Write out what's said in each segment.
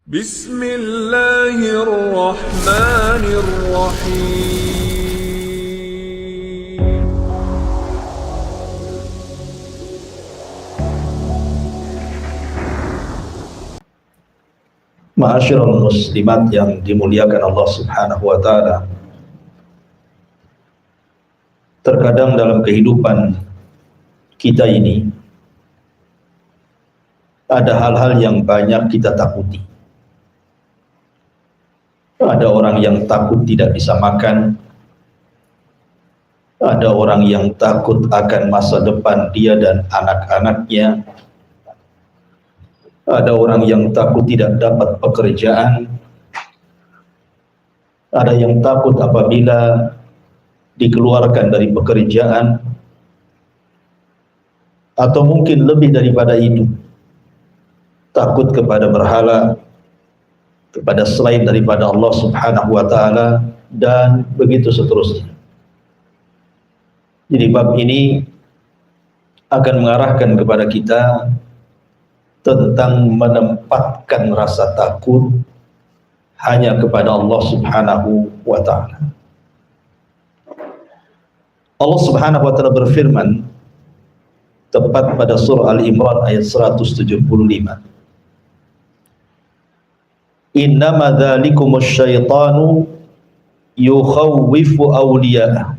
بسم الله الرحمن الرحيم. Ma'asyiral muslimat yang dimuliakan Allah Subhanahu wa taala. Terkadang dalam kehidupan kita ini ada hal-hal yang banyak kita takuti. Ada orang yang takut tidak bisa makan. Ada orang yang takut akan masa depan dia dan anak-anaknya. Ada orang yang takut tidak dapat pekerjaan. Ada yang takut apabila dikeluarkan dari pekerjaan. Atau mungkin lebih daripada itu, takut kepada berhala, kepada selain daripada Allah Subhanahu wa taala, dan begitu seterusnya. Jadi bab ini akan mengarahkan kepada kita tentang menempatkan rasa takut hanya kepada Allah Subhanahu wa taala. Allah Subhanahu wa taala berfirman tepat pada surah Al-Imran ayat 175. Innama dzalikumus syaitanu yukhawwifu awliya'ah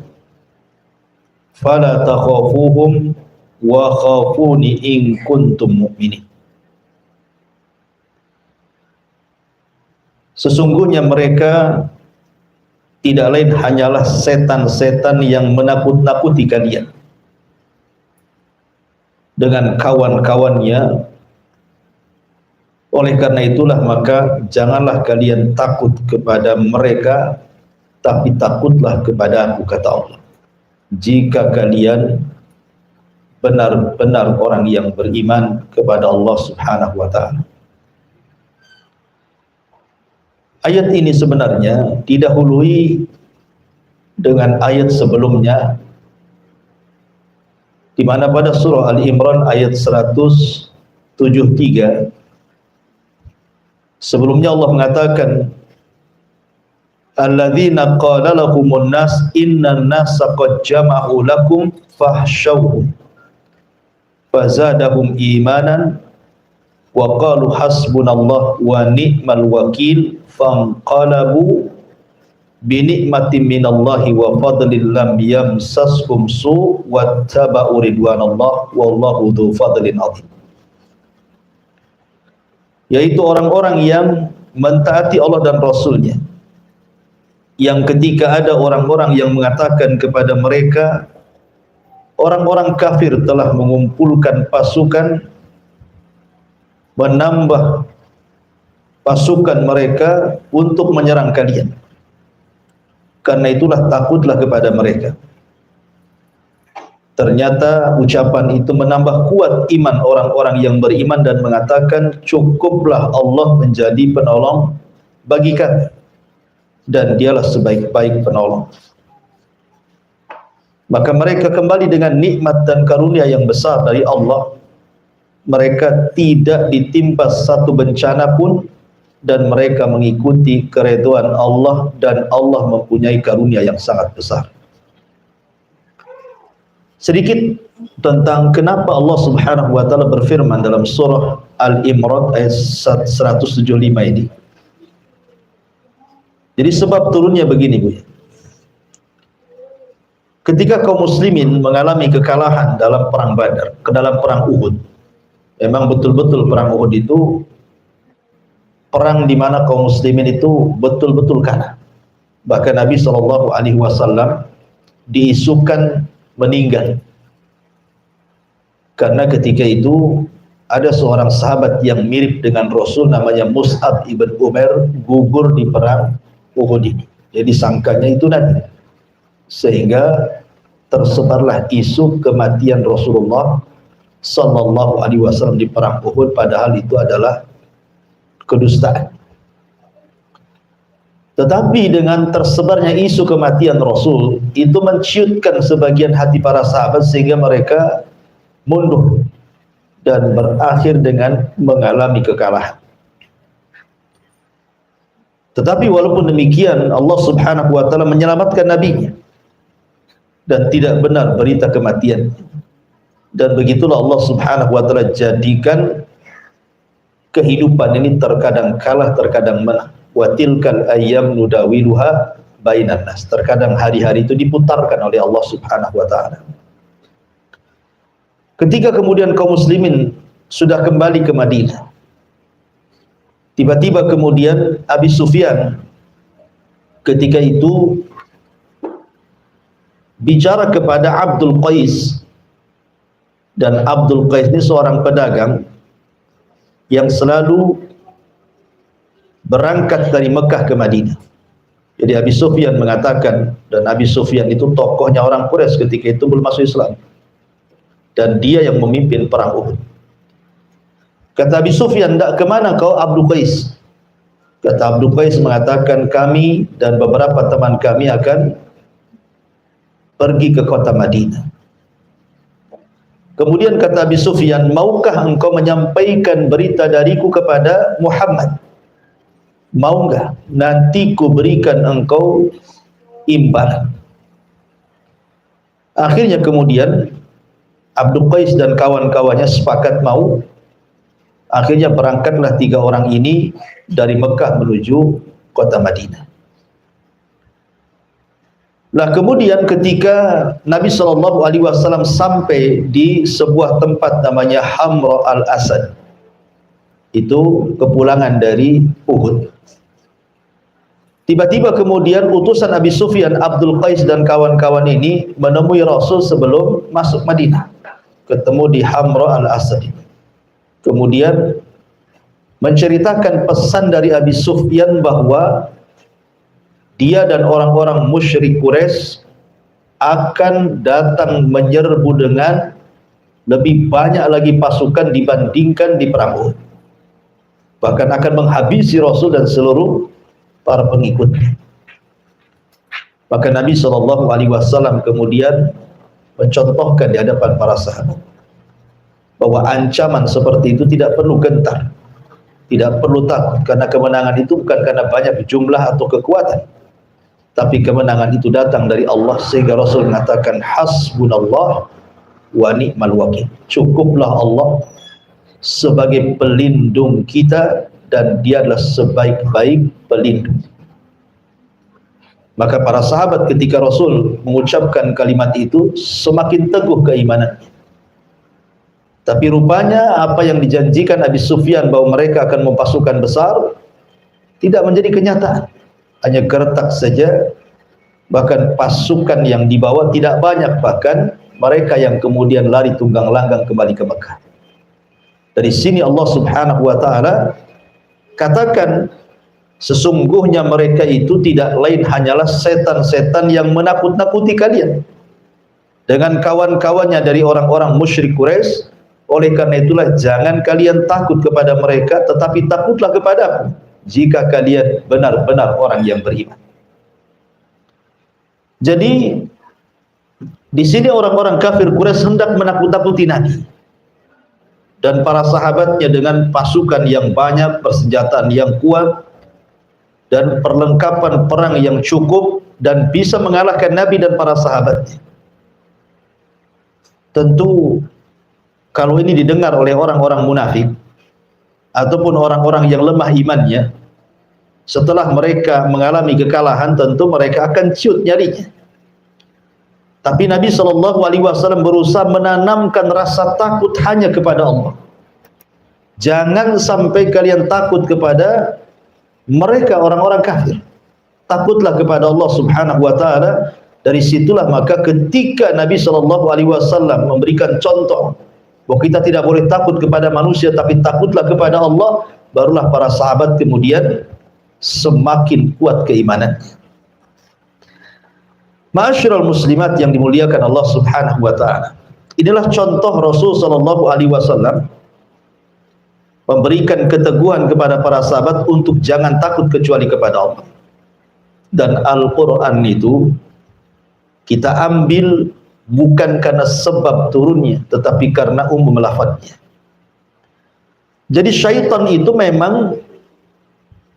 fala takhafuhum wa khafuni in kuntum mu'minin. Sesungguhnya mereka tidak lain hanyalah setan-setan yang menakut-nakuti kalian dengan kawan-kawannya. Oleh karena itulah maka janganlah kalian takut kepada mereka, tapi takutlah kepada Aku, kata Allah, jika kalian benar-benar orang yang beriman kepada Allah Subhanahu wa ta'ala. Ayat ini sebenarnya didahului dengan ayat sebelumnya, di mana pada surah Al-Imran ayat 173 sebelumnya Allah mengatakan, alladzina qala lahumun nas innan nasa qad jama'u lakum fahsyauhum fazadahum imanan wa qalu hasbunallah wa ni'mal wakil fanqalabu bi ni'matin minallahi wa fadlin lam yamsashum su wattaba'u ridwanallah wallahu dzu fadlin 'adzim. Yaitu orang-orang yang mentaati Allah dan Rasulnya, yang ketika ada orang-orang yang mengatakan kepada mereka, orang-orang kafir telah mengumpulkan pasukan, menambah pasukan mereka untuk menyerang kalian, karena itulah takutlah kepada mereka. Ternyata ucapan itu menambah kuat iman orang-orang yang beriman dan mengatakan, cukuplah Allah menjadi penolong bagi kami, dan dialah sebaik-baik penolong. Maka mereka kembali dengan nikmat dan karunia yang besar dari Allah. Mereka tidak ditimpa satu bencana pun, dan mereka mengikuti keridhaan Allah, dan Allah mempunyai karunia yang sangat besar. Sedikit tentang kenapa Allah Subhanahu wa taala berfirman dalam surah Al-Imran ayat 175 ini. Jadi sebab turunnya begini, Bu. Ketika kaum muslimin mengalami kekalahan dalam perang Badar, ke dalam perang Uhud. Memang betul-betul perang Uhud itu perang di mana kaum muslimin itu betul-betul kalah. Bahkan Nabi sallallahu alaihi wasallam diisukan meninggal, karena ketika itu ada seorang sahabat yang mirip dengan Rasul namanya Mus'ab ibn Umair gugur di perang Uhud ini. Jadi sangkanya itu Nabi, sehingga tersebarlah isu kematian Rasulullah sallallahu alaihi wasallam di perang Uhud, padahal itu adalah kedustaan. Tetapi dengan tersebarnya isu kematian Rasul, itu menciutkan sebagian hati para sahabat sehingga mereka mundur dan berakhir dengan mengalami kekalahan. Tetapi walaupun demikian, Allah Subhanahu wa taala menyelamatkan nabinya dan tidak benar berita kematian. Dan begitulah Allah Subhanahu wa taala jadikan kehidupan ini terkadang kalah, terkadang menang. Wa tilkal ayyam nudawiluha bainan nas. Terkadang hari-hari itu diputarkan oleh Allah Subhanahu wa taala. Ketika kemudian kaum muslimin sudah kembali ke Madinah, tiba-tiba kemudian Abi Sufyan ketika itu bicara kepada Abdul Qais, dan Abdul Qais ini seorang pedagang yang selalu berangkat dari Mekah ke Madinah. Jadi Abi Sufyan mengatakan, dan Abi Sufyan itu tokohnya orang Quraisy ketika itu belum masuk Islam, dan dia yang memimpin perang Uhud. Kata Abi Sufyan, "Ndak kemana kau Abdul Qais?" Kata Abdul Qais mengatakan, "Kami dan beberapa teman kami akan pergi ke kota Madinah." Kemudian kata Abi Sufyan, "Maukah engkau menyampaikan berita dariku kepada Muhammad? Mau enggak? Nanti ku berikan engkau imbalan." Akhirnya kemudian Abdul Qais dan kawan-kawannya sepakat mau. Akhirnya berangkatlah 3 orang ini dari Mekah menuju kota Madinah. Nah, kemudian ketika Nabi SAW sampai di sebuah tempat namanya Hamra al-Asad, itu kepulangan dari Uhud, tiba-tiba kemudian utusan Abi Sufyan, Abdul Qais dan kawan-kawan ini menemui Rasul sebelum masuk Madinah, ketemu di Hamra al-Asad. Kemudian menceritakan pesan dari Abi Sufyan bahwa dia dan orang-orang musyrik Quraisy akan datang menyerbu dengan lebih banyak lagi pasukan dibandingkan di perang Uhud. Bahkan akan menghabisi Rasul dan seluruh para pengikutnya. Maka Nabi SAW kemudian mencontohkan di hadapan para sahabat bahwa ancaman seperti itu tidak perlu gentar, tidak perlu takut, karena kemenangan itu bukan karena banyak jumlah atau kekuatan, tapi kemenangan itu datang dari Allah. Sehingga Rasul mengatakan, hasbunallah wa ni'mal wakil. Cukuplah Allah sebagai pelindung kita, dan dia adalah sebaik-baik pelindung. Maka para sahabat ketika Rasul mengucapkan kalimat itu semakin teguh keimanannya. Tapi rupanya apa yang dijanjikan Abi Sufyan bahwa mereka akan mempasukan besar tidak menjadi kenyataan. Hanya gertak saja, bahkan pasukan yang dibawa tidak banyak, bahkan mereka yang kemudian lari tunggang langgang kembali ke Mekah. Dari sini Allah Subhanahu wa taala katakan, sesungguhnya mereka itu tidak lain hanyalah setan-setan yang menakut-nakuti kalian dengan kawan-kawannya dari orang-orang musyrik Quraisy. Oleh karena itulah jangan kalian takut kepada mereka, tetapi takutlah kepadaku jika kalian benar-benar orang yang beriman. Jadi di sini orang-orang kafir Quraisy hendak menakut-nakuti Nabi dan para sahabatnya dengan pasukan yang banyak, persenjataan yang kuat, dan perlengkapan perang yang cukup, dan bisa mengalahkan Nabi dan para sahabatnya. Tentu kalau ini didengar oleh orang-orang munafik ataupun orang-orang yang lemah imannya, setelah mereka mengalami kekalahan, tentu mereka akan ciut nyalinya. Tapi Nabi SAW berusaha menanamkan rasa takut hanya kepada Allah. Jangan sampai kalian takut kepada mereka orang-orang kafir. Takutlah kepada Allah Subhanahu wa taala. Dari situlah maka ketika Nabi SAW memberikan contoh bahwa kita tidak boleh takut kepada manusia, tapi takutlah kepada Allah, barulah para sahabat kemudian semakin kuat keimanannya. Ma'asyiral muslimat yang dimuliakan Allah Subhanahu wa taala. Inilah contoh Rasul sallallahu alaihi wasallam memberikan keteguhan kepada para sahabat untuk jangan takut kecuali kepada Allah. Dan Al-Qur'an itu kita ambil bukan karena sebab turunnya, tetapi karena umum lafadznya. Jadi syaitan itu memang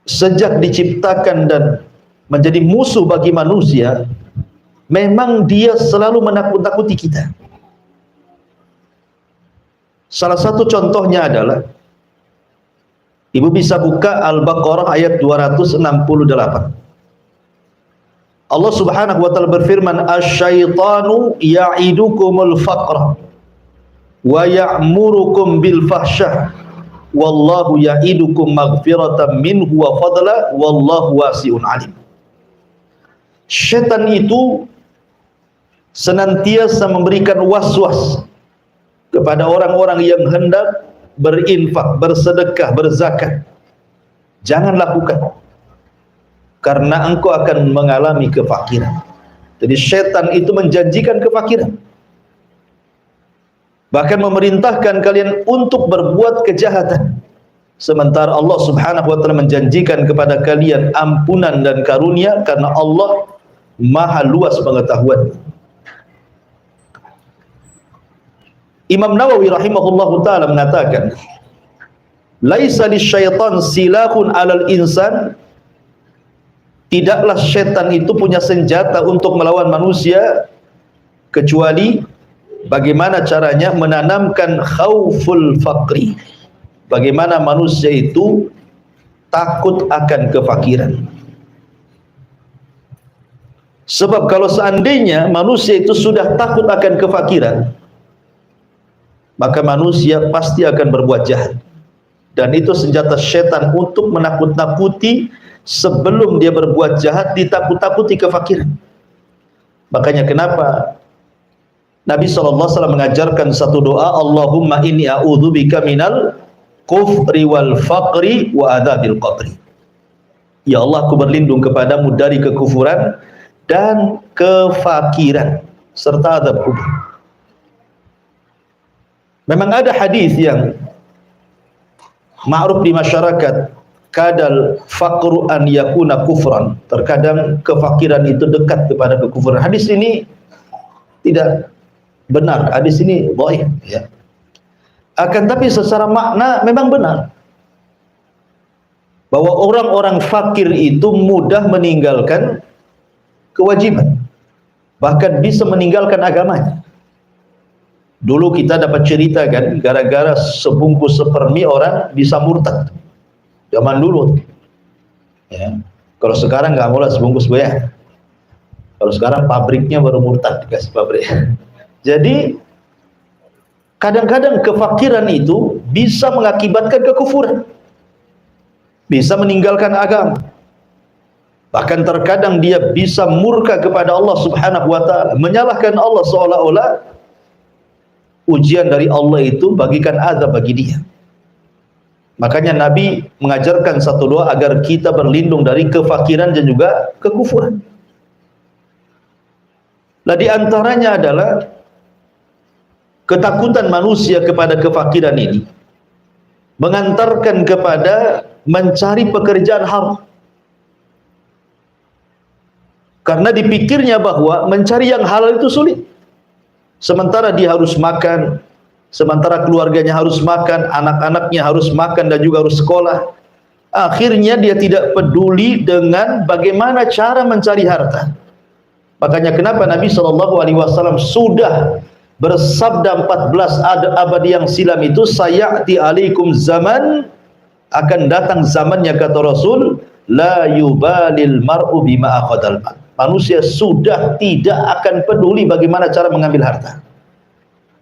sejak diciptakan dan menjadi musuh bagi manusia, memang dia selalu menakut-nakuti kita. Salah satu contohnya adalah, ibu bisa buka Al-Baqarah ayat 268. Allah Subhanahu wa taala berfirman, "Asy-syaitanu ya'idukumul faqra wa ya'murukum bil fahsyah wallahu ya'idukum maghfiratan minhu wa fadla wallahu wasi'un alim." Syaitan itu senantiasa memberikan was-was kepada orang-orang yang hendak berinfak, bersedekah, berzakat. Jangan lakukan, karena engkau akan mengalami kefakiran. Jadi syaitan itu menjanjikan kefakiran, bahkan memerintahkan kalian untuk berbuat kejahatan, sementara Allah Subhanahu wa taala menjanjikan kepada kalian ampunan dan karunia, karena Allah maha luas pengetahuan. Imam Nawawi rahimahullahu taala mengatakan, laisa lisyaitan silahun 'alal insan, tidaklah syaitan itu punya senjata untuk melawan manusia kecuali bagaimana caranya menanamkan khauful faqri, bagaimana manusia itu takut akan kefakiran. Sebab kalau seandainya manusia itu sudah takut akan kefakiran, maka manusia pasti akan berbuat jahat. Dan itu senjata syaitan untuk menakut-nakuti. Sebelum dia berbuat jahat, ditakut-takuti kefakiran. Makanya kenapa Nabi SAW mengajarkan satu doa, Allahumma inni a'udzubika minal kufri wal faqri wa adzabil qabri. Ya Allah, aku berlindung kepadamu dari kekufuran dan kefakiran serta azab kubur. Memang ada hadis yang ma'ruf di masyarakat, kadal faqru an yakuna kufran. Terkadang kefakiran itu dekat kepada kekufuran. Hadis ini tidak benar, hadis ini dhaif, ya. Akan tapi secara makna memang benar, bahwa orang-orang fakir itu mudah meninggalkan kewajiban, bahkan bisa meninggalkan agamanya. Dulu kita dapat cerita kan, gara-gara sebungkus sepermi orang bisa murtad. Zaman dulu, ya. Kalau sekarang nggak mulai sebungkus bayar. Kalau sekarang pabriknya baru murtad, dikasih pabrik. Jadi kadang-kadang kefakiran itu bisa mengakibatkan kekufuran, bisa meninggalkan agama. Bahkan terkadang dia bisa murka kepada Allah Subhanahu wa taala, menyalahkan Allah, seolah-olah ujian dari Allah itu bagikan azab bagi dia. Makanya Nabi mengajarkan satu doa agar kita berlindung dari kefakiran dan juga kekufuran. Nah, di antaranya adalah ketakutan manusia kepada kefakiran ini mengantarkan kepada mencari pekerjaan haram. Karena dipikirnya bahwa mencari yang halal itu sulit. Sementara dia harus makan, sementara keluarganya harus makan, anak-anaknya harus makan dan juga harus sekolah. Akhirnya dia tidak peduli dengan bagaimana cara mencari harta. Makanya kenapa Nabi SAW sudah bersabda 14 abad yang silam itu, sayati alaikum zaman, akan datang zamannya, kata Rasul, la yubalil mar'u bima akhadal mal. Manusia sudah tidak akan peduli bagaimana cara mengambil harta,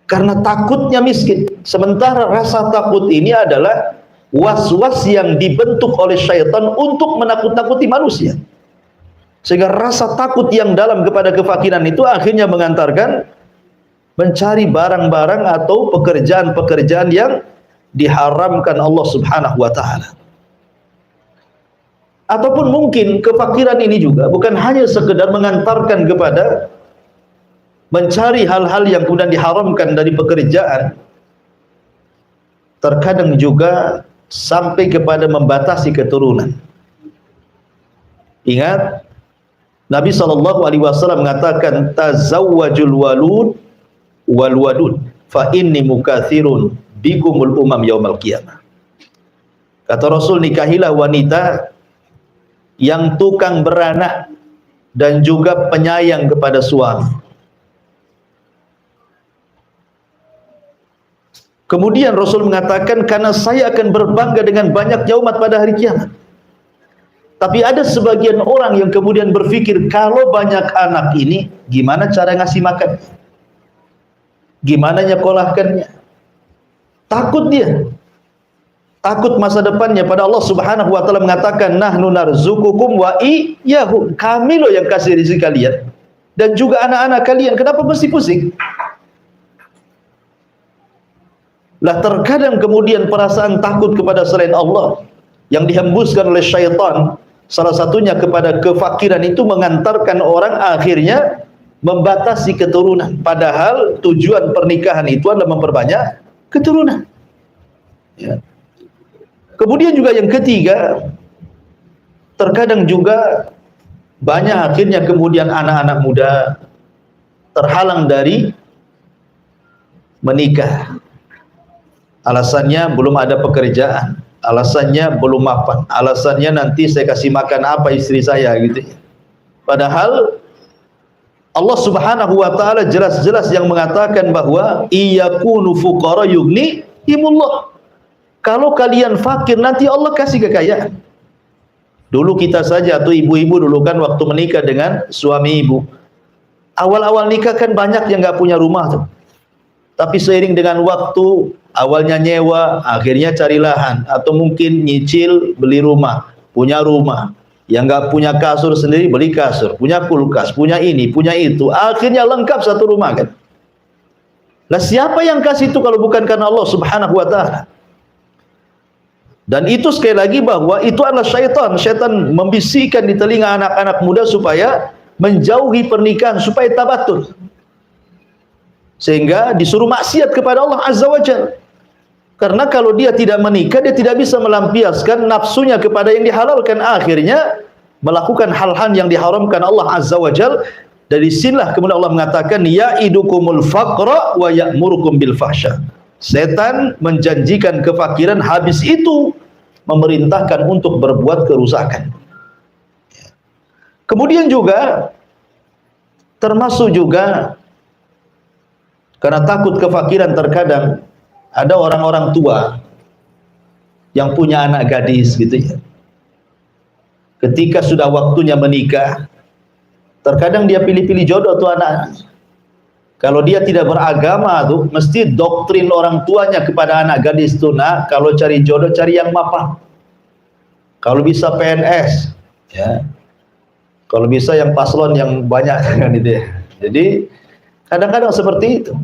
karena takutnya miskin. Sementara rasa takut ini adalah was-was yang dibentuk oleh syaitan untuk menakut-nakuti manusia, sehingga rasa takut yang dalam kepada kefakiran itu akhirnya mengantarkan mencari barang-barang atau pekerjaan-pekerjaan yang diharamkan Allah Subhanahu wa taala. Ataupun mungkin kefakiran ini juga bukan hanya sekedar mengantarkan kepada mencari hal-hal yang kemudian diharamkan dari pekerjaan, terkadang juga sampai kepada membatasi keturunan. Ingat, Nabi SAW mengatakan, tazawwajul walud wal wadud fa inni mukatsirun bikumul umam yaumal qiyamah. Kata Rasul, nikahilah wanita yang tukang beranak, dan juga penyayang kepada suami. Kemudian Rasul mengatakan, karena saya akan berbangga dengan banyaknya umat pada hari kiamat. Tapi ada sebagian orang yang kemudian berpikir, kalau banyak anak ini, gimana cara ngasih makan? Gimana nyekolahkannya? Takut dia. Takut masa depannya. Pada Allah Subhanahu wa taala mengatakan, nahnu narzukukum wa iyyahum. Kami loh yang kasih rezeki kalian dan juga anak-anak kalian. Kenapa mesti pusing? Lah terkadang kemudian perasaan takut kepada selain Allah yang dihembuskan oleh syaitan, salah satunya kepada kefakiran, itu mengantarkan orang akhirnya membatasi keturunan. Padahal tujuan pernikahan itu adalah memperbanyak keturunan. Ya. Kemudian juga yang ketiga, terkadang juga banyak akhirnya kemudian anak-anak muda terhalang dari menikah. Alasannya belum ada pekerjaan, alasannya belum mapan, alasannya nanti saya kasih makan apa istri saya gitu. Padahal Allah Subhanahu wa taala jelas-jelas yang mengatakan bahwa iyakunu fuqara yughnihimullah. Kalau kalian fakir nanti Allah kasih kekayaan. Dulu kita saja atau ibu-ibu dulu kan waktu menikah dengan suami ibu, awal-awal nikah kan banyak yang nggak punya rumah tuh. Tapi seiring dengan waktu, awalnya nyewa, akhirnya cari lahan, atau mungkin nyicil beli rumah, punya rumah. Yang nggak punya kasur sendiri beli kasur, punya kulkas, punya ini, punya itu, akhirnya lengkap satu rumah kan. Lah siapa yang kasih itu kalau bukan karena Allah Subhanahu wa taala? Dan itu sekali lagi bahwa itu adalah syaitan. Syaitan membisikkan di telinga anak-anak muda supaya menjauhi pernikahan, supaya tabatul. Sehingga disuruh maksiat kepada Allah Azza wa Jalla. Karena kalau dia tidak menikah, dia tidak bisa melampiaskan nafsunya kepada yang dihalalkan. Akhirnya melakukan hal-hal yang diharamkan Allah Azza wa Jalla. Dari sinilah kemudian Allah mengatakan, ya'idukumul faqra wa ya'murukum bil fahsya. Setan menjanjikan kefakiran, habis itu memerintahkan untuk berbuat kerusakan. Kemudian juga termasuk juga karena takut kefakiran, terkadang ada orang-orang tua yang punya anak gadis gitu ya. Ketika sudah waktunya menikah, terkadang dia pilih-pilih jodoh tuh anak. Kalau dia tidak beragama tuh, mesti doktrin orang tuanya kepada anak gadis tuh, nah kalau cari jodoh cari yang mapan. Kalau bisa PNS, ya. Kalau bisa yang paslon yang banyak kan itu ya. Jadi kadang-kadang seperti itu.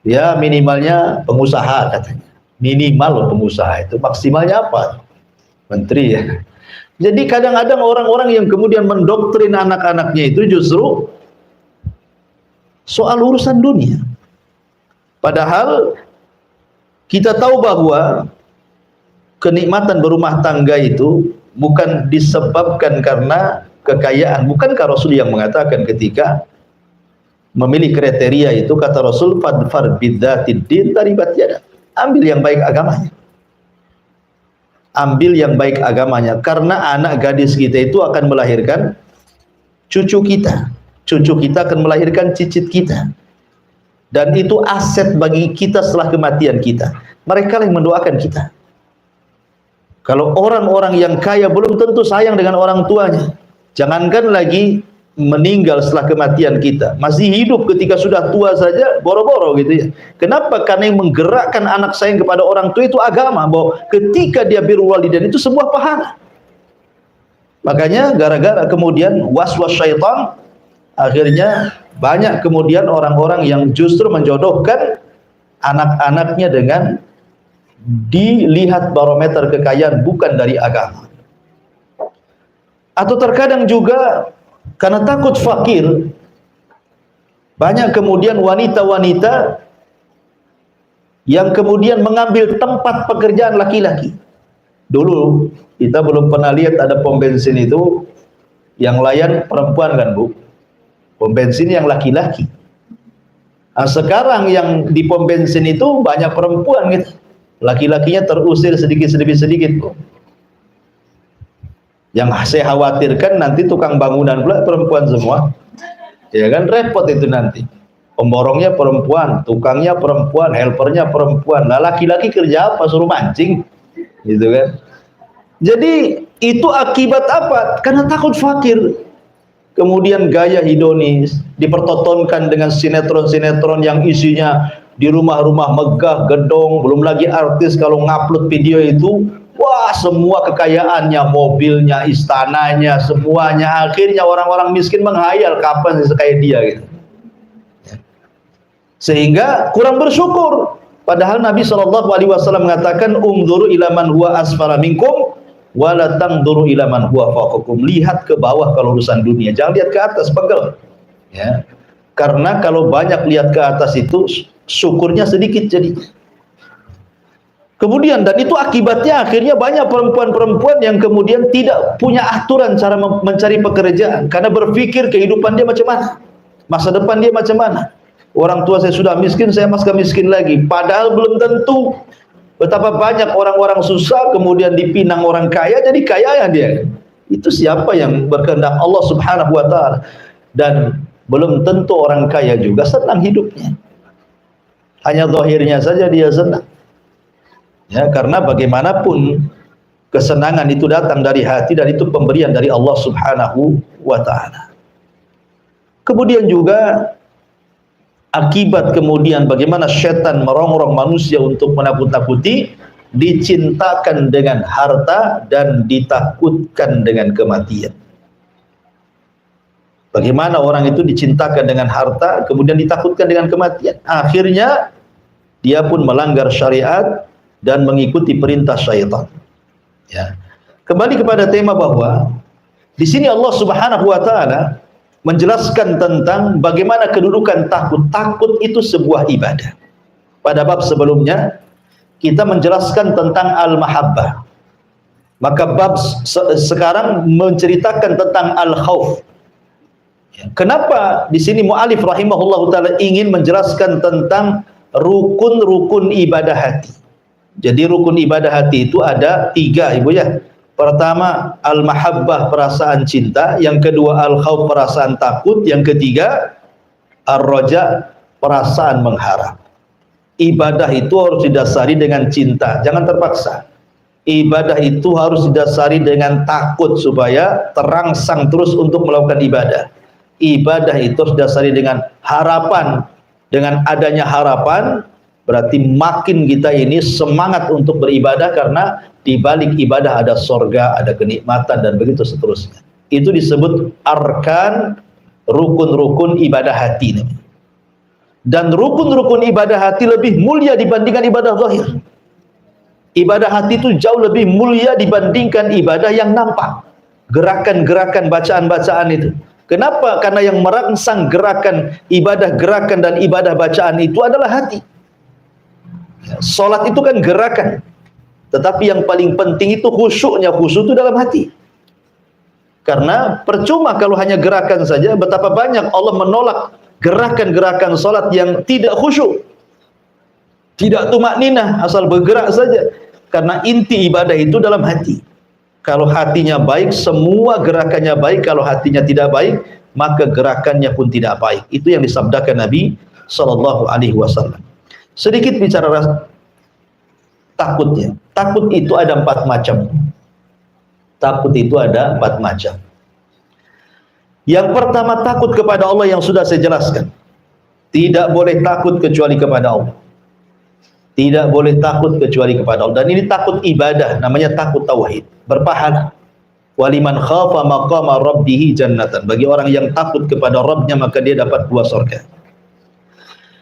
Ya minimalnya pengusaha katanya. Minimal pengusaha itu, maksimalnya apa? Menteri ya. Jadi kadang-kadang orang-orang yang kemudian mendoktrin anak-anaknya itu justru soal urusan dunia. Padahal kita tahu bahwa kenikmatan berumah tangga itu bukan disebabkan karena kekayaan. Bukankah Rasul yang mengatakan ketika memilih kriteria itu, kata Rasul, fadfar bidzatid din taribat yadak. Ambil yang baik agamanya. Ambil yang baik agamanya, karena anak gadis kita itu akan melahirkan cucu kita. Cucu kita akan melahirkan cicit kita. Dan itu aset bagi kita setelah kematian kita. Mereka yang mendoakan kita. Kalau orang-orang yang kaya belum tentu sayang dengan orang tuanya. Jangankan lagi meninggal setelah kematian kita. Masih hidup ketika sudah tua saja boro-boro gitu ya. Kenapa? Karena yang menggerakkan anak sayang kepada orang tua itu agama. Bahwa ketika dia birrul walidain itu sebuah pahala. Makanya gara-gara kemudian waswas syaitan, akhirnya banyak kemudian orang-orang yang justru menjodohkan anak-anaknya dengan dilihat barometer kekayaan bukan dari agama. Atau terkadang juga karena takut fakir, banyak kemudian wanita-wanita yang kemudian mengambil tempat pekerjaan laki-laki. Dulu kita belum pernah lihat ada pom bensin itu yang layan perempuan kan Bu, pom bensin yang laki-laki. Nah, sekarang yang di pom bensin itu banyak perempuan gitu, laki-lakinya terusir sedikit. Yang saya khawatirkan nanti tukang bangunan pula perempuan semua. Ya kan, repot itu nanti. Pemborongnya perempuan, tukangnya perempuan, helpernya perempuan. Nah, laki-laki kerja apa? Suruh mancing. Gitu kan. Jadi itu akibat apa? Karena takut fakir. Kemudian gaya hedonis dipertontonkan dengan sinetron-sinetron yang isinya di rumah-rumah megah, gedong, belum lagi artis kalau ngupload video itu, wah semua kekayaannya, mobilnya, istananya, semuanya. Akhirnya orang-orang miskin menghayal kapan sih kayak dia gitu. Sehingga kurang bersyukur. Padahal Nabi SAW mengatakan, "Umdzuru ila man huwa asfala minkum wa la tangduru ila man huwa fawqakum." Lihat ke bawah kalau urusan dunia, jangan lihat ke atas, pegel. Ya. Karena kalau banyak lihat ke atas itu syukurnya sedikit jadi. Kemudian, dan itu akibatnya akhirnya banyak perempuan-perempuan yang kemudian tidak punya aturan cara mencari pekerjaan karena berpikir kehidupan dia macam mana, masa depan dia macam mana. Orang tua saya sudah miskin, saya masih miskin lagi. Padahal belum tentu. Betapa banyak orang-orang susah kemudian dipinang orang kaya jadi kaya ya dia. Itu siapa yang berkehendak? Allah Subhanahu wa taala. Dan belum tentu orang kaya juga senang hidupnya. Hanya zahirnya saja dia senang. Ya, karena bagaimanapun kesenangan itu datang dari hati dan itu pemberian dari Allah Subhanahu wa taala. Kemudian juga akibat kemudian bagaimana syaitan merongrong manusia untuk menakut-nakuti, dicintakan dengan harta dan ditakutkan dengan kematian. Bagaimana orang itu dicintakan dengan harta kemudian ditakutkan dengan kematian, akhirnya dia pun melanggar syariat dan mengikuti perintah syaitan. Ya. Kembali kepada tema bahwa di sini Allah Subhanahu wa taala menjelaskan tentang bagaimana kedudukan takut. Takut itu sebuah ibadah. Pada bab sebelumnya kita menjelaskan tentang al-mahabbah. Maka bab sekarang menceritakan tentang al-khauf. Kenapa di sini mu'alif rahimahullah ta'ala ingin menjelaskan tentang rukun-rukun ibadah hati. Jadi rukun ibadah hati itu ada 3, Ibu ya. Pertama, al-mahabbah, perasaan cinta. Yang kedua, al-khauf, perasaan takut. Yang ketiga, ar-raja, perasaan mengharap. Ibadah itu harus didasari dengan cinta, jangan terpaksa. Ibadah itu harus didasari dengan takut supaya terangsang terus untuk melakukan ibadah. Ibadah itu harus didasari dengan harapan. Dengan adanya harapan, berarti makin kita ini semangat untuk beribadah karena di balik ibadah ada sorga, ada kenikmatan dan begitu seterusnya. Itu disebut arkan, rukun-rukun ibadah hati. Dan rukun-rukun ibadah hati lebih mulia dibandingkan ibadah zahir. Ibadah hati itu jauh lebih mulia dibandingkan ibadah yang nampak. Gerakan-gerakan, bacaan-bacaan itu. Kenapa? Karena yang merangsang gerakan dan ibadah bacaan itu adalah hati. Salat itu kan gerakan. Tetapi yang paling penting itu khusyuknya. Khusyuk itu dalam hati. Karena percuma kalau hanya gerakan saja. Betapa banyak Allah menolak gerakan-gerakan salat yang tidak khusyuk. Tidak tumakninah, asal bergerak saja. Karena inti ibadah itu dalam hati. Kalau hatinya baik, semua gerakannya baik. Kalau hatinya tidak baik, maka gerakannya pun tidak baik. Itu yang disabdakan Nabi SAW. Sedikit bicara takutnya. Takut itu ada 4 macam. Takut itu ada 4 macam. Yang pertama, takut kepada Allah yang sudah saya jelaskan. Tidak boleh takut kecuali kepada Allah. Tidak boleh takut kecuali kepada Allah. Dan ini takut ibadah, namanya takut tauhid, berpahala. Waliman khafa maqama rabbih jannatan. Bagi orang yang takut kepada Rabbnya, maka dia dapat 2 surga.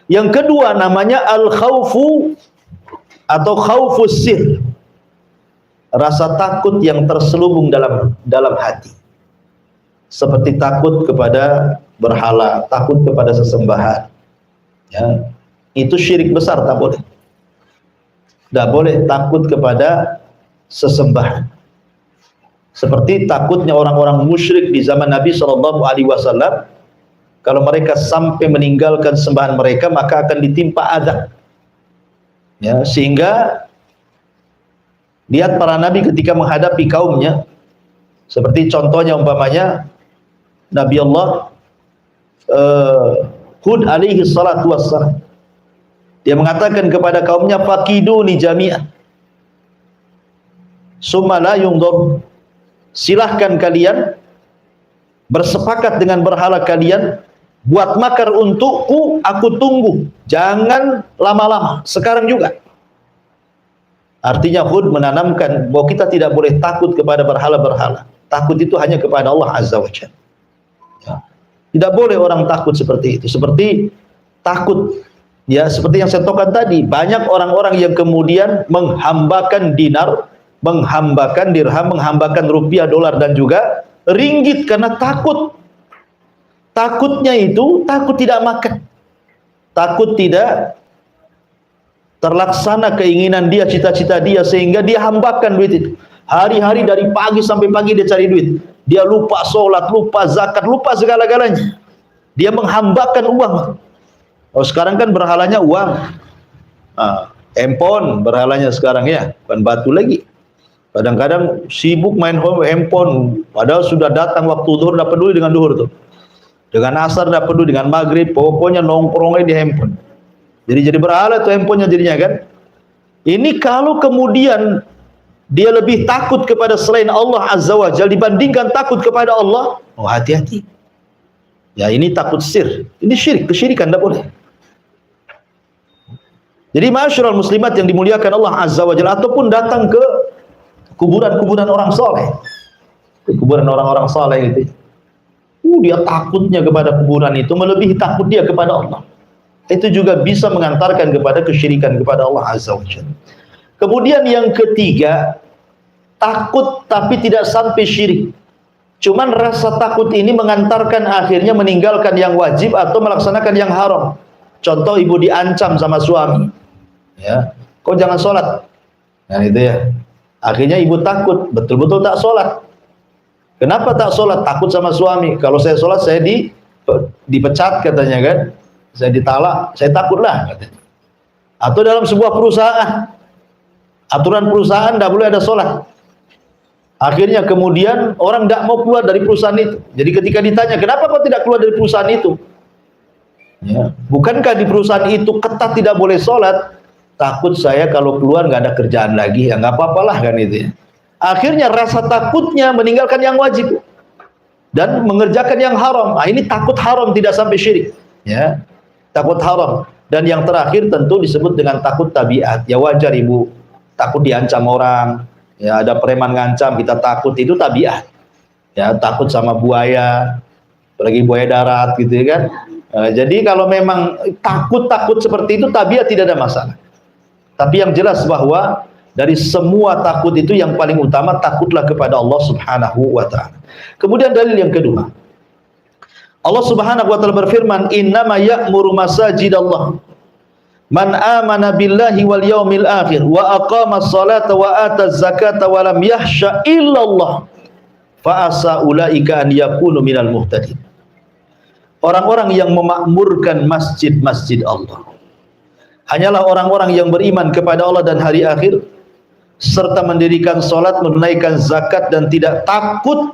Yang kedua namanya al-khaufu atau khaufus sir. Rasa takut yang terselubung dalam hati. Seperti takut kepada berhala, takut kepada sesembahan. Ya, itu syirik besar, tak boleh. Tidak boleh takut kepada sesembahan. Seperti takutnya orang-orang musyrik di zaman Nabi SAW. Kalau mereka sampai meninggalkan sembahan mereka, maka akan ditimpa azab. Ya, sehingga lihat para nabi ketika menghadapi kaumnya, Seperti contohnya umpamanya Nabi Allah Hud alaihi salatu wassalam, dia mengatakan kepada kaumnya, fakiduni jami'an summa la yundur, silahkan kalian bersepakat dengan berhala kalian, buat makar untukku, aku tunggu, jangan lama-lama, sekarang juga. Artinya Hud menanamkan bahwa kita tidak boleh takut kepada berhala-berhala. Takut itu hanya kepada Allah Azza wa Jalla. Ya. Tidak boleh orang takut seperti itu. Seperti takut, ya seperti yang saya katakan tadi, banyak orang-orang yang kemudian menghambakan dinar, menghambakan dirham, menghambakan rupiah, dolar dan juga ringgit karena takut. Takutnya itu takut tidak makan, takut tidak terlaksana keinginan dia, cita-cita dia, sehingga dia hambakan duit itu. Hari-hari dari pagi sampai pagi dia cari duit. Dia lupa sholat, lupa zakat, lupa segala-galanya. Dia menghambakan uang. Oh, sekarang kan berhalanya uang. Handphone berhalanya sekarang ya, bukan batu lagi. Kadang-kadang sibuk main handphone, padahal sudah datang waktu zuhur, tidak peduli dengan zuhur tuh. Dengan asar tidak peduli, dengan maghrib, pokoknya nongkrongnya di handphone. Jadi berhala tuh handphonenya jadinya kan. Ini kalau kemudian dia lebih takut kepada selain Allah Azza wa Jalla dibandingkan takut kepada Allah, oh hati-hati. Ya ini takut sir, ini syirik, kesyirikan tidak boleh. Jadi masyarul muslimat yang dimuliakan Allah Azza wa Jalla, ataupun datang ke kuburan-kuburan orang soleh, ke kuburan orang-orang soleh itu, dia takutnya kepada kuburan itu melebihi takut dia kepada Allah. Itu juga bisa mengantarkan kepada kesyirikan kepada Allah Azza wa Jalla. Kemudian yang ketiga, takut tapi tidak sampai syirik. Cuman rasa takut ini mengantarkan akhirnya meninggalkan yang wajib atau melaksanakan yang haram. Contoh, ibu diancam sama suami, ya, kau jangan sholat. Nah itu ya. Akhirnya ibu takut, betul-betul tak sholat. Kenapa tak sholat? Takut sama suami. Kalau saya sholat saya dipecat katanya kan. Saya ditalak, saya takutlah katanya. Atau dalam sebuah perusahaan, aturan perusahaan tidak boleh ada sholat. Akhirnya kemudian orang tidak mau keluar dari perusahaan itu. Jadi ketika ditanya, kenapa kau tidak keluar dari perusahaan itu? Ya. Bukankah di perusahaan itu ketat tidak boleh sholat? Takut saya kalau keluar nggak ada kerjaan lagi, ya nggak apa-apalah kan itu ya. Akhirnya rasa takutnya meninggalkan yang wajib dan mengerjakan yang haram. Nah, ini takut haram tidak sampai syirik, ya. Takut haram. Dan yang terakhir tentu disebut dengan takut tabiat. Ya wajar ibu takut diancam orang, ya ada preman ngancam kita takut, itu tabiat. Ya takut sama buaya, apalagi buaya darat gitu ya kan. Jadi kalau memang takut seperti itu tabiat, tidak ada masalah. Tapi yang jelas bahwa dari semua takut itu yang paling utama takutlah kepada Allah Subhanahu wa taala. Kemudian dalil yang kedua, Allah Subhanahu wa taala berfirman, "Innama ya'muru masajidallah man amana billahi wal yaumil akhir wa aqamas salata wa ataz zakata wa lam yahsha illallah fa asa ulaika an yakunu minal muhtadin." Orang-orang yang memakmurkan masjid-masjid Allah hanyalah orang-orang yang beriman kepada Allah dan hari akhir, serta mendirikan salat, menunaikan zakat, dan tidak takut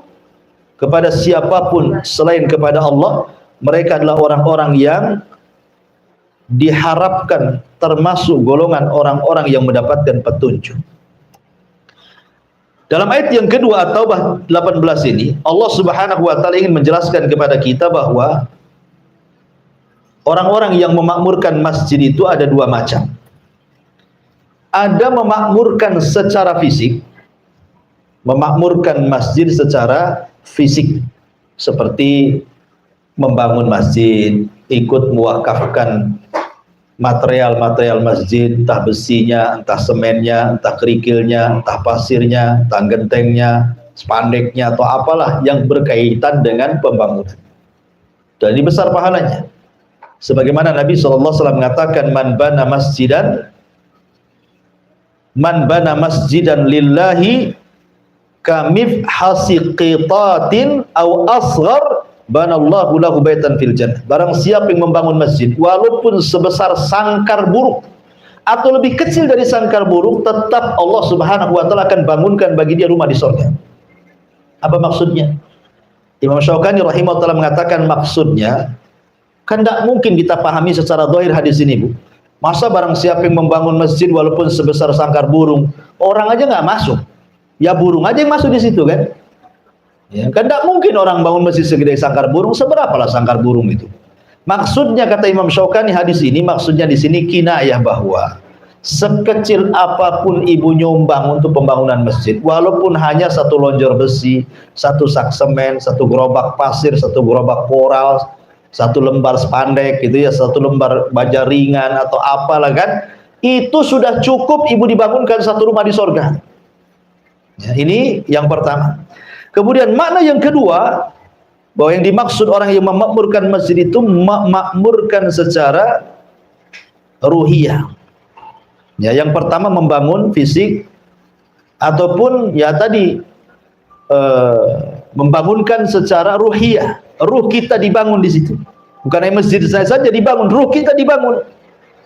kepada siapapun selain kepada Allah. Mereka adalah orang-orang yang diharapkan termasuk golongan orang-orang yang mendapatkan petunjuk. Dalam ayat yang kedua At-Taubah 18 ini, Allah Subhanahu wa taala ingin menjelaskan kepada kita bahwa orang-orang yang memakmurkan masjid itu ada dua macam. Ada memakmurkan secara fisik, memakmurkan masjid secara fisik, seperti membangun masjid, ikut mewakafkan material-material masjid, entah besinya, entah semennya, entah kerikilnya, entah pasirnya, entah gentengnya, spandeknya, atau apalah yang berkaitan dengan pembangunan. Dan ini besar pahalanya. Sebagaimana Nabi SAW mengatakan, man bana masjidan lillahi kamif hasiqitatin au asghar banallahu lahu baitan fil jannah. Barang siapa yang membangun masjid walaupun sebesar sangkar burung atau lebih kecil dari sangkar burung, tetap Allah Subhanahu wa taala akan bangunkan bagi dia rumah di surga. Apa maksudnya? Imam Syaukani rahimahullah mengatakan maksudnya, kan tidak mungkin kita pahami secara zahir hadis ini, Bu. Masa barang siapa yang membangun masjid walaupun sebesar sangkar burung, orang aja nggak masuk, ya burung aja yang masuk di situ kan? Ya, kan tidak mungkin orang bangun masjid segede sangkar burung, seberapalah sangkar burung itu? Maksudnya kata Imam Syaukani hadis ini, maksudnya di sini kinayah bahwa sekecil apapun ibu nyumbang untuk pembangunan masjid, walaupun hanya satu lonjor besi, satu sak semen, satu gerobak pasir, satu gerobak koral, satu lembar spandek gitu ya, satu lembar baja ringan atau apalah kan, itu sudah cukup ibu dibangunkan satu rumah di sorga. Ya, ini yang pertama. Kemudian makna yang kedua, bahwa yang dimaksud orang yang memakmurkan masjid itu memakmurkan secara ruhiyah. Ya, yang pertama membangun fisik ataupun ya tadi membangunkan secara ruhiyah. Ruh kita dibangun di situ. Bukan hanya masjid saja dibangun, ruh kita dibangun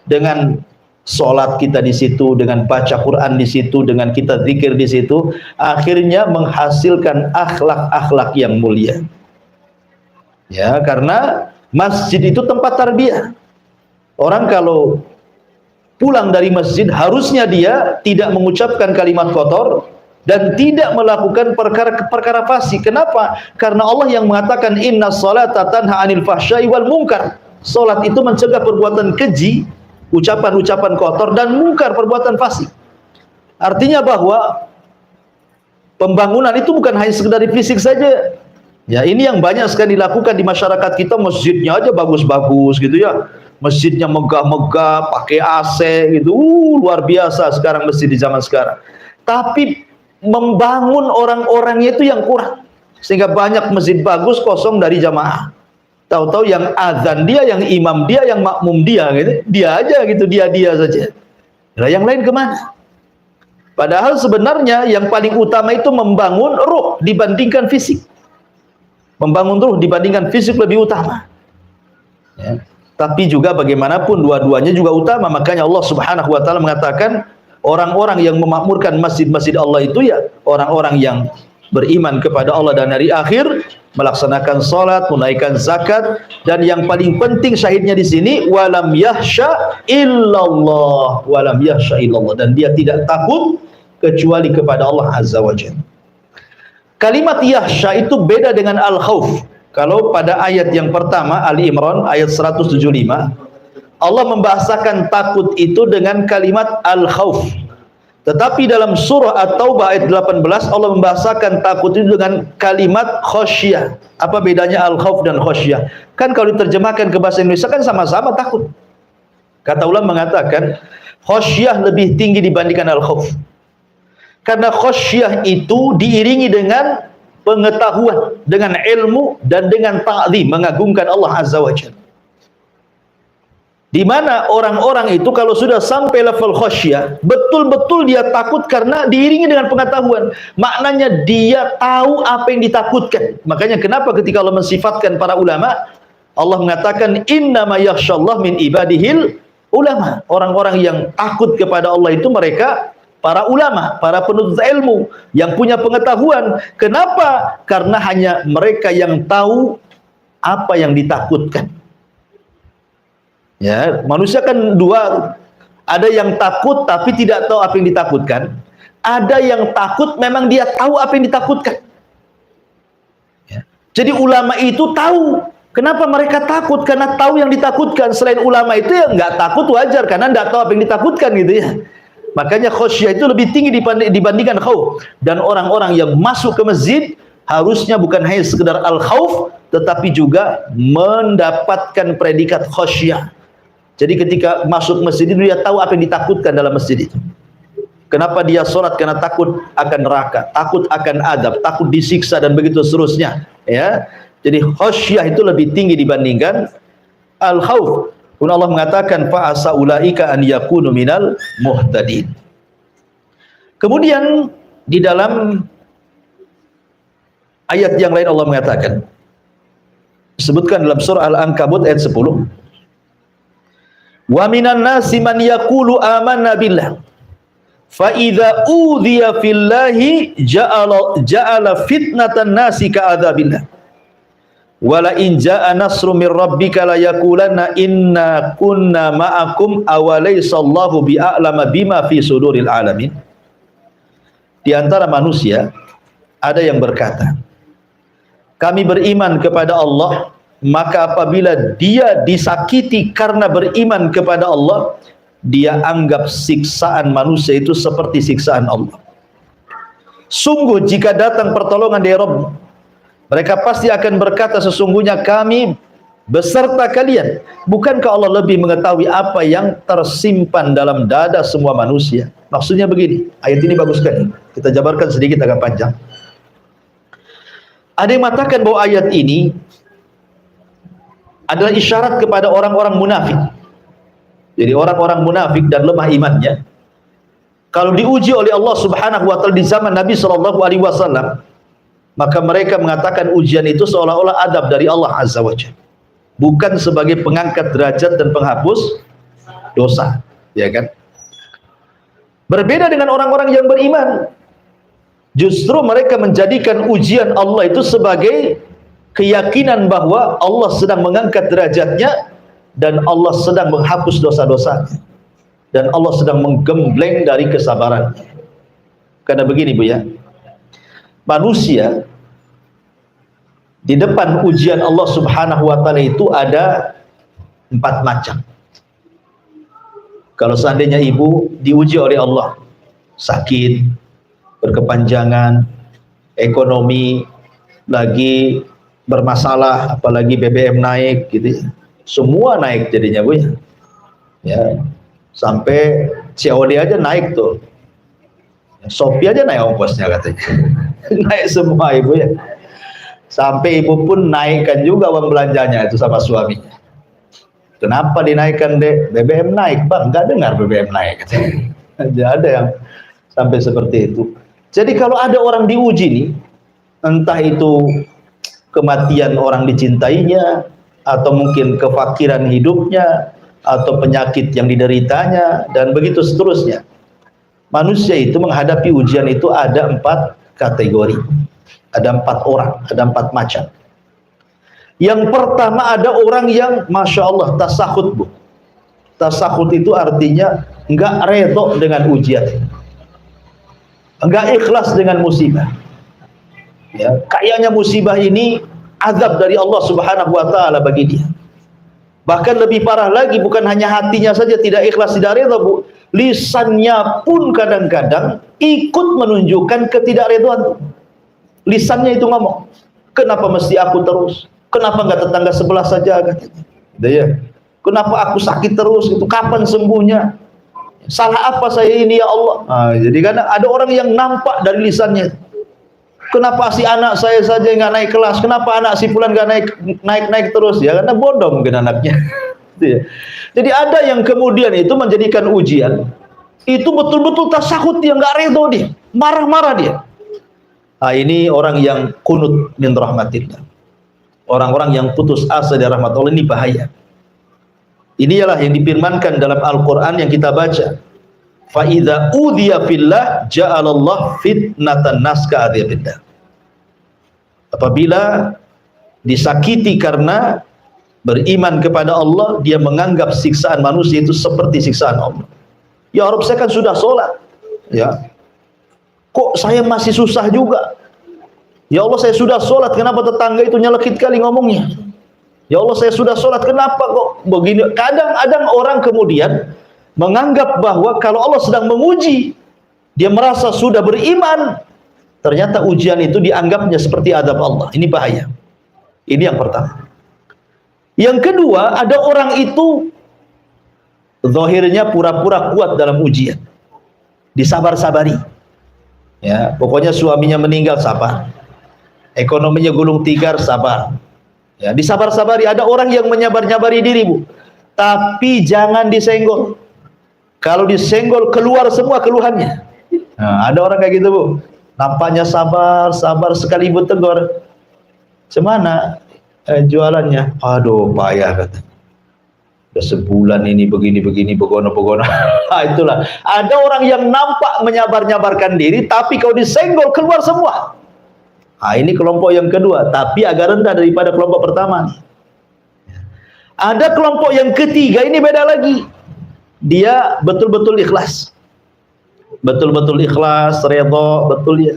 dengan sholat kita di situ, dengan baca Quran di situ, dengan kita zikir di situ, akhirnya menghasilkan akhlak-akhlak yang mulia. Ya, karena masjid itu tempat tarbiyah. Orang kalau pulang dari masjid harusnya dia tidak mengucapkan kalimat kotor dan tidak melakukan perkara fasik. Kenapa? Karena Allah yang mengatakan inna sholata tanha 'anil fahsya'i wal munkar. Salat itu mencegah perbuatan keji, ucapan-ucapan kotor dan mungkar, perbuatan fasik. Artinya bahwa pembangunan itu bukan hanya sekedar fisik saja. Ya, ini yang banyak sekali dilakukan di masyarakat kita, masjidnya aja bagus-bagus gitu ya. Masjidnya megah-megah, pakai AC gitu. Luar biasa sekarang masjid di zaman sekarang. Tapi membangun orang-orangnya itu yang kurang, sehingga banyak masjid bagus kosong dari jamaah. Tahu-tahu yang azan dia, yang imam dia, yang makmum dia gitu, dia aja gitu, dia saja. Nah, yang lain kemana? Padahal sebenarnya yang paling utama itu membangun ruh dibandingkan fisik. Membangun ruh dibandingkan fisik lebih utama. Ya. Tapi juga bagaimanapun dua-duanya juga utama. Makanya Allah Subhanahu wa taala mengatakan orang-orang yang memakmurkan masjid-masjid Allah itu ya orang-orang yang beriman kepada Allah dan hari akhir, melaksanakan salat, menunaikan zakat, dan yang paling penting syahidnya di sini walam yahsya illallah, walam yahsya illallah, dan dia tidak takut kecuali kepada Allah Azza wa Jalla. Kalimat yahsya itu beda dengan al-khauf. Kalau pada ayat yang pertama Ali Imran ayat 175, Allah membahasakan takut itu dengan kalimat al-khauf. Tetapi dalam surah At-Taubah ayat 18 Allah membahasakan takut itu dengan kalimat khasyah. Apa bedanya al-khauf dan khasyah? Kan kalau diterjemahkan ke bahasa Indonesia kan sama-sama takut. Kata ulama mengatakan khasyah lebih tinggi dibandingkan al-khauf. Karena khasyah itu diiringi dengan pengetahuan, dengan ilmu, dan dengan ta'zim, mengagungkan Allah Azza wa Jalla. Di mana orang-orang itu kalau sudah sampai level khasyah, betul-betul dia takut karena diiringi dengan pengetahuan. Maknanya dia tahu apa yang ditakutkan. Makanya kenapa ketika Allah mensifatkan para ulama, Allah mengatakan innama yakhsyallah min ibadihil ulama. Orang-orang yang takut kepada Allah itu mereka para ulama, para penuntut ilmu yang punya pengetahuan. Kenapa? Karena hanya mereka yang tahu apa yang ditakutkan. Ya, manusia kan dua, ada yang takut tapi tidak tahu apa yang ditakutkan, ada yang takut memang dia tahu apa yang ditakutkan. Ya. Jadi ulama itu tahu. Kenapa mereka takut? Karena tahu yang ditakutkan. Selain ulama itu ya nggak takut wajar karena nggak tahu apa yang ditakutkan gitu ya. Makanya khasyah itu lebih tinggi dibandingkan khauf. Dan orang-orang yang masuk ke masjid harusnya bukan hanya sekedar al-khauf, tetapi juga mendapatkan predikat khasyah. Jadi ketika masuk masjid itu dia tahu apa yang ditakutkan dalam masjid itu. Kenapa dia sholat? Karena takut akan neraka, takut akan adab, takut disiksa dan begitu seterusnya. Ya, jadi khasyah itu lebih tinggi dibandingkan al-khauf. Kemudian Allah mengatakan fa asa ulaika an yakunu minal muhtadin. Kemudian di dalam ayat yang lain Allah mengatakan, disebutkan dalam surah Al-Ankabut ayat 10, wa minan nasi man yaqulu amanna billah fa idza udhiya fillahi ja'ala fitnatan nasi ka'adzabillah wala in ja'a nasrun min rabbika la yaqulanna inna kunna ma'akum awalaysa Allahu bi'a'lama bima fi suduril alamin. Di antara manusia ada yang berkata, kami beriman kepada Allah, maka apabila dia disakiti karena beriman kepada Allah, dia anggap siksaan manusia itu seperti siksaan Allah. Sungguh jika datang pertolongan dari Rabb, mereka pasti akan berkata, sesungguhnya kami beserta kalian. Bukankah Allah lebih mengetahui apa yang tersimpan dalam dada semua manusia? Maksudnya begini, ayat ini bagus sekali. Kita jabarkan sedikit agak panjang. Ada yang mengatakan bahwa ayat ini adalah isyarat kepada orang-orang munafik. Jadi orang-orang munafik dan lemah imannya, kalau diuji oleh Allah Subhanahu wa taala di zaman Nabi sallallahu alaihi wasallam, maka mereka mengatakan ujian itu seolah-olah adab dari Allah Azza wa Jalla, bukan sebagai pengangkat derajat dan penghapus dosa, ya kan? Berbeda dengan orang-orang yang beriman, justru mereka menjadikan ujian Allah itu sebagai keyakinan bahwa Allah sedang mengangkat derajatnya dan Allah sedang menghapus dosa-dosanya dan Allah sedang menggembleng dari kesabarannya. Karena begini Bu ya, manusia di depan ujian Allah Subhanahu wa taala itu ada 4 macam. Kalau seandainya ibu diuji oleh Allah, sakit, berkepanjangan, ekonomi lagi bermasalah, apalagi BBM naik gitu ya. Semua naik jadinya Bu ya. Ya, sampai COD aja naik tuh. Shopee aja naik ongkosnya katanya. Naik semua ibu ya. Sampai ibu pun naikkan juga uang belanjanya itu sama suaminya. Kenapa dinaikkan dek? BBM naik bang, nggak dengar BBM naik katanya. Ada yang sampai seperti itu. Jadi kalau ada orang diuji nih, entah itu kematian orang dicintainya, atau mungkin kefakiran hidupnya, atau penyakit yang dideritanya, dan begitu seterusnya. Manusia itu menghadapi ujian itu ada 4 kategori, ada 4 orang, ada 4 macam. Yang pertama ada orang yang Masya Allah tasakhut Bu. Tasakhut itu artinya enggak redho dengan ujian, enggak ikhlas dengan musibah. Ya, kayaknya musibah ini azab dari Allah Subhanahu wa taala bagi dia. Bahkan lebih parah lagi, bukan hanya hatinya saja tidak ikhlas, tidak redha Bu, lisannya pun kadang-kadang ikut menunjukkan ketidakredhaan. Lisannya itu ngomong, kenapa mesti aku terus? Kenapa nggak tetangga sebelah saja katanya? Ya. Kenapa aku sakit terus? Itu kapan sembuhnya? Salah apa saya ini ya Allah? Nah, jadi kan ada orang yang nampak dari lisannya. Kenapa si anak saya saja nggak naik kelas? Kenapa anak si fulan nggak naik terus? Ya karena bodoh mungkin anaknya. Jadi ada yang kemudian itu menjadikan ujian itu betul-betul tasakhut, dia nggak redho, dia marah-marah dia. Nah, ini orang yang kunut min rahmatillah. Orang-orang yang putus asa dari rahmat Allah, ini bahaya. Inilah yang difirmankan dalam Al-Quran yang kita baca. Fa idza udhiya fillah ja'alallah fitnatan nas ka'adzabillah. Apabila disakiti karena beriman kepada Allah, dia menganggap siksaan manusia itu seperti siksaan Allah. Ya Rabb, saya kan sudah sholat, ya kok saya masih susah juga. Ya Allah, saya sudah sholat, kenapa tetangga itu nyelekit kali ngomongnya? Ya Allah, saya sudah sholat, kenapa kok begini? Kadang-kadang orang kemudian menganggap bahwa kalau Allah sedang menguji, dia merasa sudah beriman, ternyata ujian itu dianggapnya seperti adab Allah. Ini bahaya. Ini yang pertama. Yang kedua, ada orang itu zahirnya pura-pura kuat dalam ujian, disabar-sabari. Ya, pokoknya suaminya meninggal sabar, ekonominya gulung tikar sabar. Ya, disabar-sabari. Ada orang yang menyabar-nyabari diri Bu, tapi jangan disenggol. Kalau disenggol keluar semua keluhannya. Nah, ada orang kayak gitu Bu, nampaknya sabar sekali Ibu tegur, "Cemana jualannya?" "Aduh payah," katanya. Udah sebulan ini begini-begini, begono-begono. Itulah. Ada orang yang nampak menyabar-nyabarkan diri, tapi kalau disenggol keluar semua. Ini kelompok yang kedua, tapi agak rendah daripada kelompok pertama nih. Ada kelompok yang ketiga, ini beda lagi. Dia betul-betul ikhlas. Betul-betul ikhlas, redha, betul ya.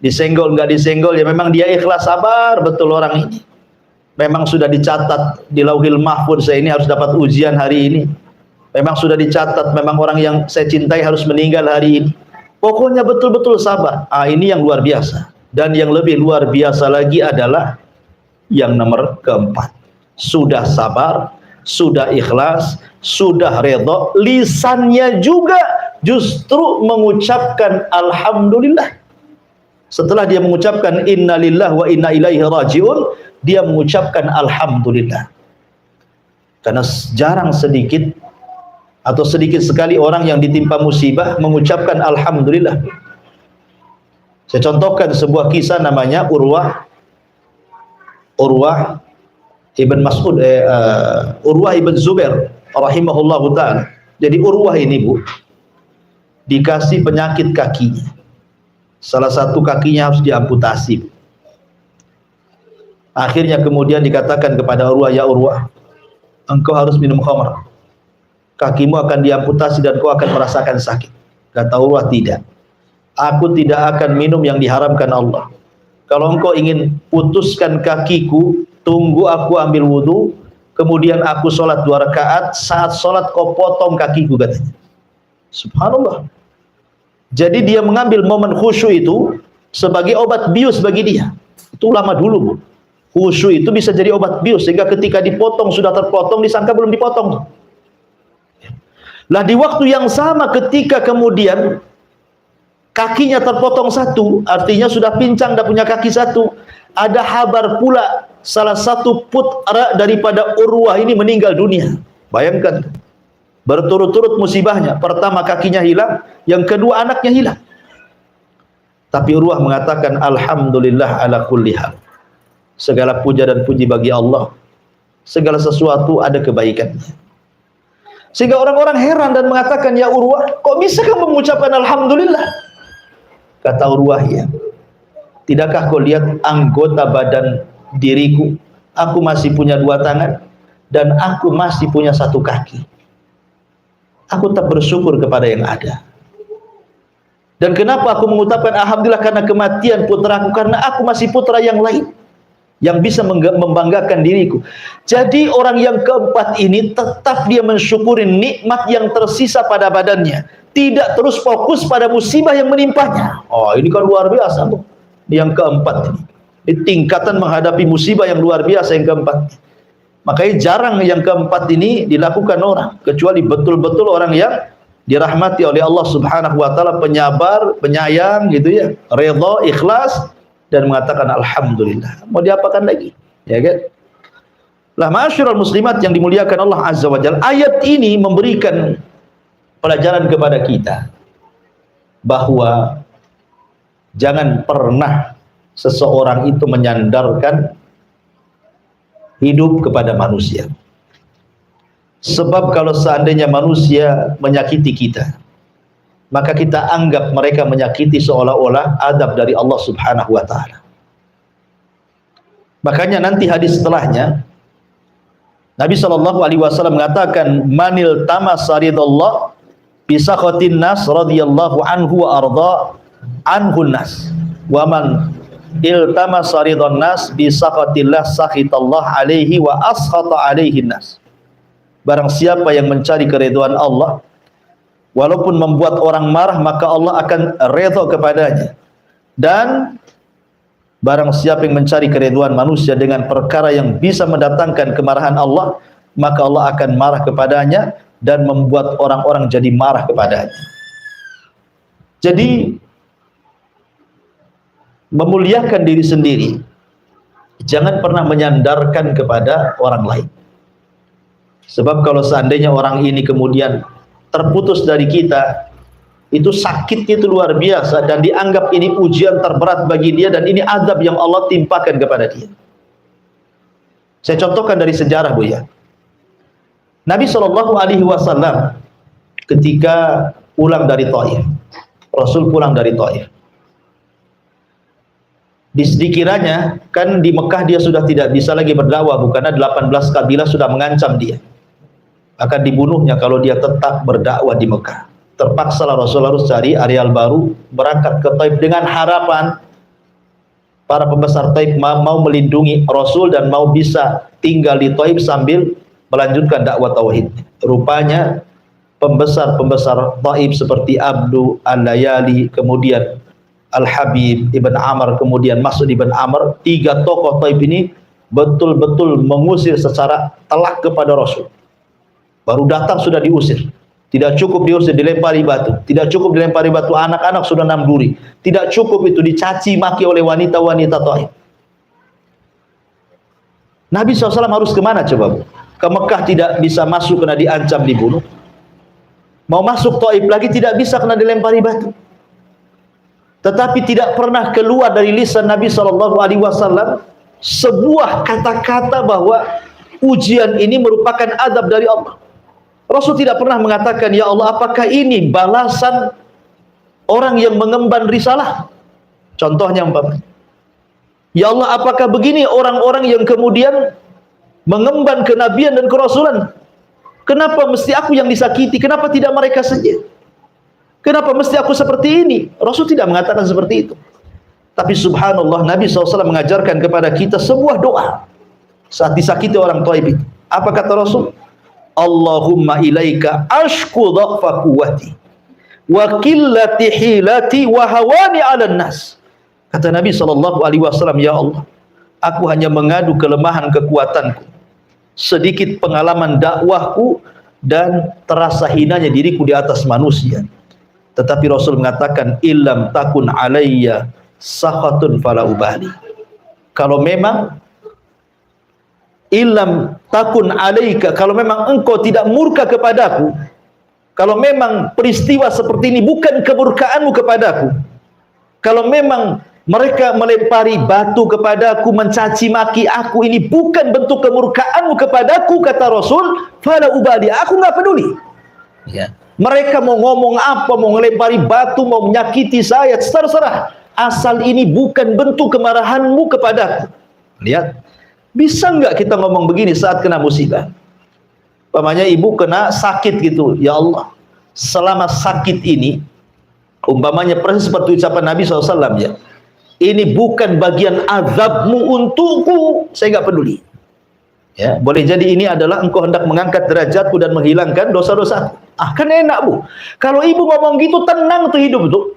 Disenggol nggak disenggol ya memang dia ikhlas, sabar betul orang ini. Memang sudah dicatat di Lauhil Mahfuz, saya ini harus dapat ujian hari ini. Memang sudah dicatat, memang orang yang saya cintai harus meninggal hari ini. Pokoknya betul-betul sabar. Ini yang luar biasa. Dan yang lebih luar biasa lagi adalah yang nomor keempat. Sudah sabar, sudah ikhlas, sudah redha, lisannya juga justru mengucapkan alhamdulillah. Setelah dia mengucapkan innalillahi wa inna ilaihi rajiun, dia mengucapkan alhamdulillah. Karena jarang sedikit atau sedikit sekali orang yang ditimpa musibah mengucapkan alhamdulillah. Saya contohkan sebuah kisah namanya Urwah ibn Mas'ud, Urwah ibn Zubair rahimahullahu ta'ala. Jadi Urwah ini Bu dikasih penyakit kakinya. Salah satu kakinya harus diamputasi. Akhirnya kemudian dikatakan kepada Urwah, ya Urwah, engkau harus minum khamr. Kakimu akan diamputasi dan kau akan merasakan sakit. Kata Urwah, tidak. Aku tidak akan minum yang diharamkan Allah. Kalau engkau ingin putuskan kakiku, tunggu aku ambil wudu, kemudian aku sholat 2 rakaat, saat sholat kau potong kakiku, katanya. Subhanallah. Jadi dia mengambil momen khusyuk itu sebagai obat bius bagi dia. Itu lama dulu Bu. Khusyuk itu bisa jadi obat bius, sehingga ketika dipotong sudah terpotong, disangka belum dipotong. Lah di waktu yang sama ketika kemudian kakinya terpotong satu, artinya sudah pincang dan punya kaki satu, ada kabar pula salah satu putra daripada Urwah ini meninggal dunia. Bayangkan, berturut-turut musibahnya. Pertama kakinya hilang, yang kedua anaknya hilang. Tapi Urwah mengatakan alhamdulillah ala kulli hal. Segala puja dan puji bagi Allah. Segala sesuatu ada kebaikannya. Sehingga orang-orang heran dan mengatakan, ya Urwah, kok bisa kamu mengucapkan alhamdulillah? Kata Urwah, ya. Tidakkah kau lihat anggota badan diriku? Aku masih punya 2 tangan dan aku masih punya 1 kaki. Aku tak bersyukur kepada yang ada. Dan kenapa aku mengucapkan alhamdulillah karena kematian putraku? Karena aku masih putra yang lain yang bisa membanggakan diriku. Jadi orang yang keempat ini tetap dia mensyukuri nikmat yang tersisa pada badannya, tidak terus fokus pada musibah yang menimpanya. Ini kan luar biasa tuh. Yang keempat ini tingkatan menghadapi musibah yang luar biasa yang keempat. Makanya jarang yang keempat ini dilakukan orang, kecuali betul-betul orang yang dirahmati oleh Allah Subhanahu wa taala, penyabar, penyayang gitu ya, redha, ikhlas, dan mengatakan alhamdulillah. Mau diapakan lagi? Ya kan? Lah ma'asyiral muslimat yang dimuliakan Allah Azza wa Jalla, ayat ini memberikan pelajaran kepada kita bahwa jangan pernah seseorang itu menyandarkan hidup kepada manusia. Sebab kalau seandainya manusia menyakiti kita, maka kita anggap mereka menyakiti seolah-olah adab dari Allah Subhanahu wa ta'ala. Makanya nanti hadis setelahnya Nabi SAW mengatakan, manil tamasa ridallah bisakhatin nas radhiyallahu anhu wa arda anhun nas, wa man iltamasa ridhan nas bisakhatillah sakhitallah alaihi wa askhata alaihi nas. Barang siapa yang mencari keridhaan Allah, walaupun membuat orang marah, maka Allah akan redha kepadanya. Dan barang siapa yang mencari keridhaan manusia dengan perkara yang bisa mendatangkan kemarahan Allah, maka Allah akan marah kepadanya dan membuat orang-orang jadi marah kepadanya. Jadi memuliakan diri sendiri, jangan pernah menyandarkan kepada orang lain. Sebab kalau seandainya orang ini kemudian terputus dari kita, itu sakitnya itu luar biasa, dan dianggap ini ujian terberat bagi dia, dan ini azab yang Allah timpakan kepada dia. Saya contohkan dari sejarah Bu ya. Nabi Shallallahu Alaihi Wasallam ketika pulang dari Taif, Rasul pulang dari Taif. Dikiranya kan di Mekah dia sudah tidak bisa lagi berdakwah, karena 18 kabilah sudah mengancam dia akan dibunuhnya kalau dia tetap berdakwah di Mekah. Terpaksalah Rasul harus cari areal baru, berangkat ke Taif dengan harapan para pembesar Taif mau melindungi Rasul dan mau bisa tinggal di Taif sambil melanjutkan dakwah tauhid. Rupanya pembesar-pembesar Taif seperti Abdu Al-Layali, kemudian Al-Habib Ibn Amr, kemudian Mas'ud Ibn Amr, 3 tokoh Taif ini betul-betul mengusir secara telak kepada Rasul. Baru datang sudah diusir. Tidak cukup diusir, dilempari batu. Tidak cukup dilempari batu, anak-anak sudah 6 duri. Tidak cukup itu, dicaci maki oleh wanita-wanita Taif. Nabi SAW harus kemana coba, Bu? Ke Mekah tidak bisa masuk karena diancam dibunuh. Mau masuk Taif lagi tidak bisa karena dilempari batu. Tetapi tidak pernah keluar dari lisan Nabi SAW sebuah kata-kata bahwa ujian ini merupakan azab dari Allah. Rasul tidak pernah mengatakan, ya Allah, apakah ini balasan orang yang mengemban risalah? Contohnya umpamanya, ya Allah, apakah begini orang-orang yang kemudian mengemban kenabian dan kerasulan? Kenapa mesti aku yang disakiti? Kenapa tidak mereka saja? Kenapa mesti aku seperti ini? Rasul tidak mengatakan seperti itu. Tapi subhanallah, Nabi SAW mengajarkan kepada kita sebuah doa saat disakiti orang Taif. Apa kata Rasul? Allahumma ilaika ashku dha'fa quwwati wa qillati hilati wa hawani 'alan nas. Kata Nabi SAW, ya Allah, aku hanya mengadu kelemahan kekuatanku, sedikit pengalaman dakwahku, dan terasa hinanya diriku di atas manusia. Tetapi Rasul mengatakan, illam takun alayya sakhatun fala ubali. Kalau memang illam takun alaika, kalau memang engkau tidak murka kepadaku, kalau memang peristiwa seperti ini bukan kemurkaanmu kepadaku, kalau memang mereka melempari batu kepadaku, mencaci maki aku, ini bukan bentuk kemurkaanmu kepadaku, kata Rasul, fala ubali, aku nggak peduli. Ya. Mereka mau ngomong apa, mau melempari batu, mau menyakiti saya, terserah, asal ini bukan bentuk kemarahanmu kepadaku. Lihat, bisa nggak kita ngomong begini saat kena musibah? Umpamanya ibu kena sakit gitu, ya Allah, selama sakit ini, umpamanya persis seperti ucapan Nabi SAW, ya, ini bukan bagian azabmu untukku, saya nggak peduli. Ya, boleh jadi ini adalah engkau hendak mengangkat derajatku dan menghilangkan dosa-dosa. Ah, kan enak, Bu. Kalau ibu ngomong gitu, tenang tuh hidup tuh.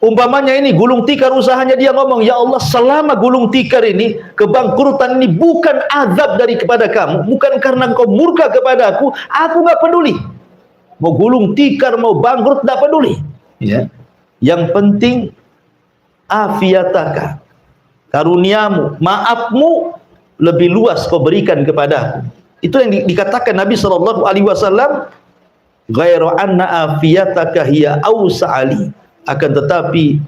Umpamanya ini gulung tikar usahanya, dia ngomong, ya Allah, selama gulung tikar ini, kebangkrutan ini bukan azab dari kepada kamu, bukan karena engkau murka kepada aku nggak peduli. Mau gulung tikar, mau bangkrut, nggak peduli. Ya. Yang penting afiataka, karuniamu, maafmu lebih luas kau berikan kepadaku. Itu yang dikatakan Nabi SAW, ghairu anna afiyataka hiya awsa'ali, akan tetapi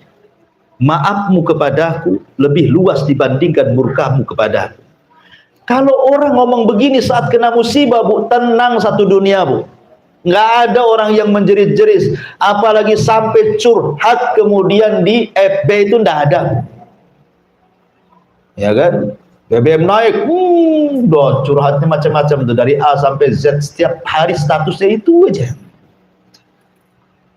maafmu kepadaku lebih luas dibandingkan murkamu kepadaku. Kalau orang ngomong begini saat kena musibah, Bu, tenang satu dunia, Bu. Nggak ada orang yang menjerit-jerit, apalagi sampai curhat kemudian di FB, itu nggak ada, Bu. Ya kan? BBM naik, curhatnya macam-macam tuh, dari A sampai Z, setiap hari statusnya itu aja.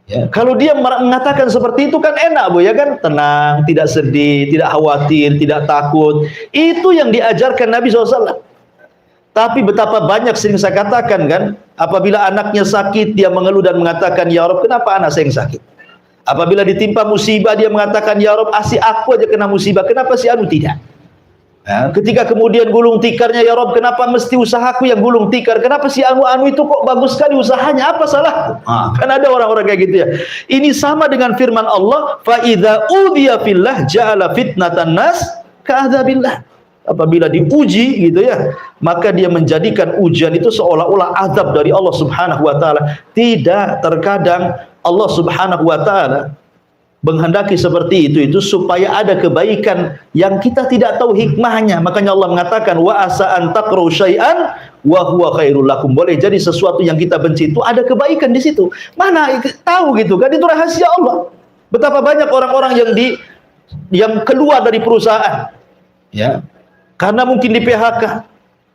Ya, kalau dia mengatakan seperti itu kan enak, Bu, ya kan? Tenang, tidak sedih, tidak khawatir, tidak takut. Itu yang diajarkan Nabi SAW. Tapi betapa banyak sering saya katakan kan, apabila anaknya sakit, dia mengeluh dan mengatakan, ya Rob, kenapa anak saya yang sakit? Apabila ditimpa musibah, dia mengatakan, ya Rob, asih aku aja kena musibah, kenapa si anu tidak? Nah, ketika kemudian gulung tikarnya, ya Rob, kenapa mesti usahaku yang gulung tikar? Kenapa si anu-anu itu kok bagus sekali usahanya? Apa salahku? Kan ada orang-orang kayak gitu ya. Ini sama dengan firman Allah, fa idza udhiya fillah ja'ala fitnatan nas ka'adzabillah. Apabila diuji gitu ya, maka dia menjadikan ujian itu seolah-olah azab dari Allah Subhanahu wa taala. Tidak, terkadang Allah Subhanahu wa taala menghendaki seperti itu supaya ada kebaikan yang kita tidak tahu hikmahnya. Makanya Allah mengatakan wa asa an taqru syai'an wa huwa khairul lakum. Boleh jadi sesuatu yang kita benci itu ada kebaikan di situ. Mana tahu gitu kan, itu rahasia Allah. Betapa banyak orang-orang yang keluar dari perusahaan ya karena mungkin di PHK.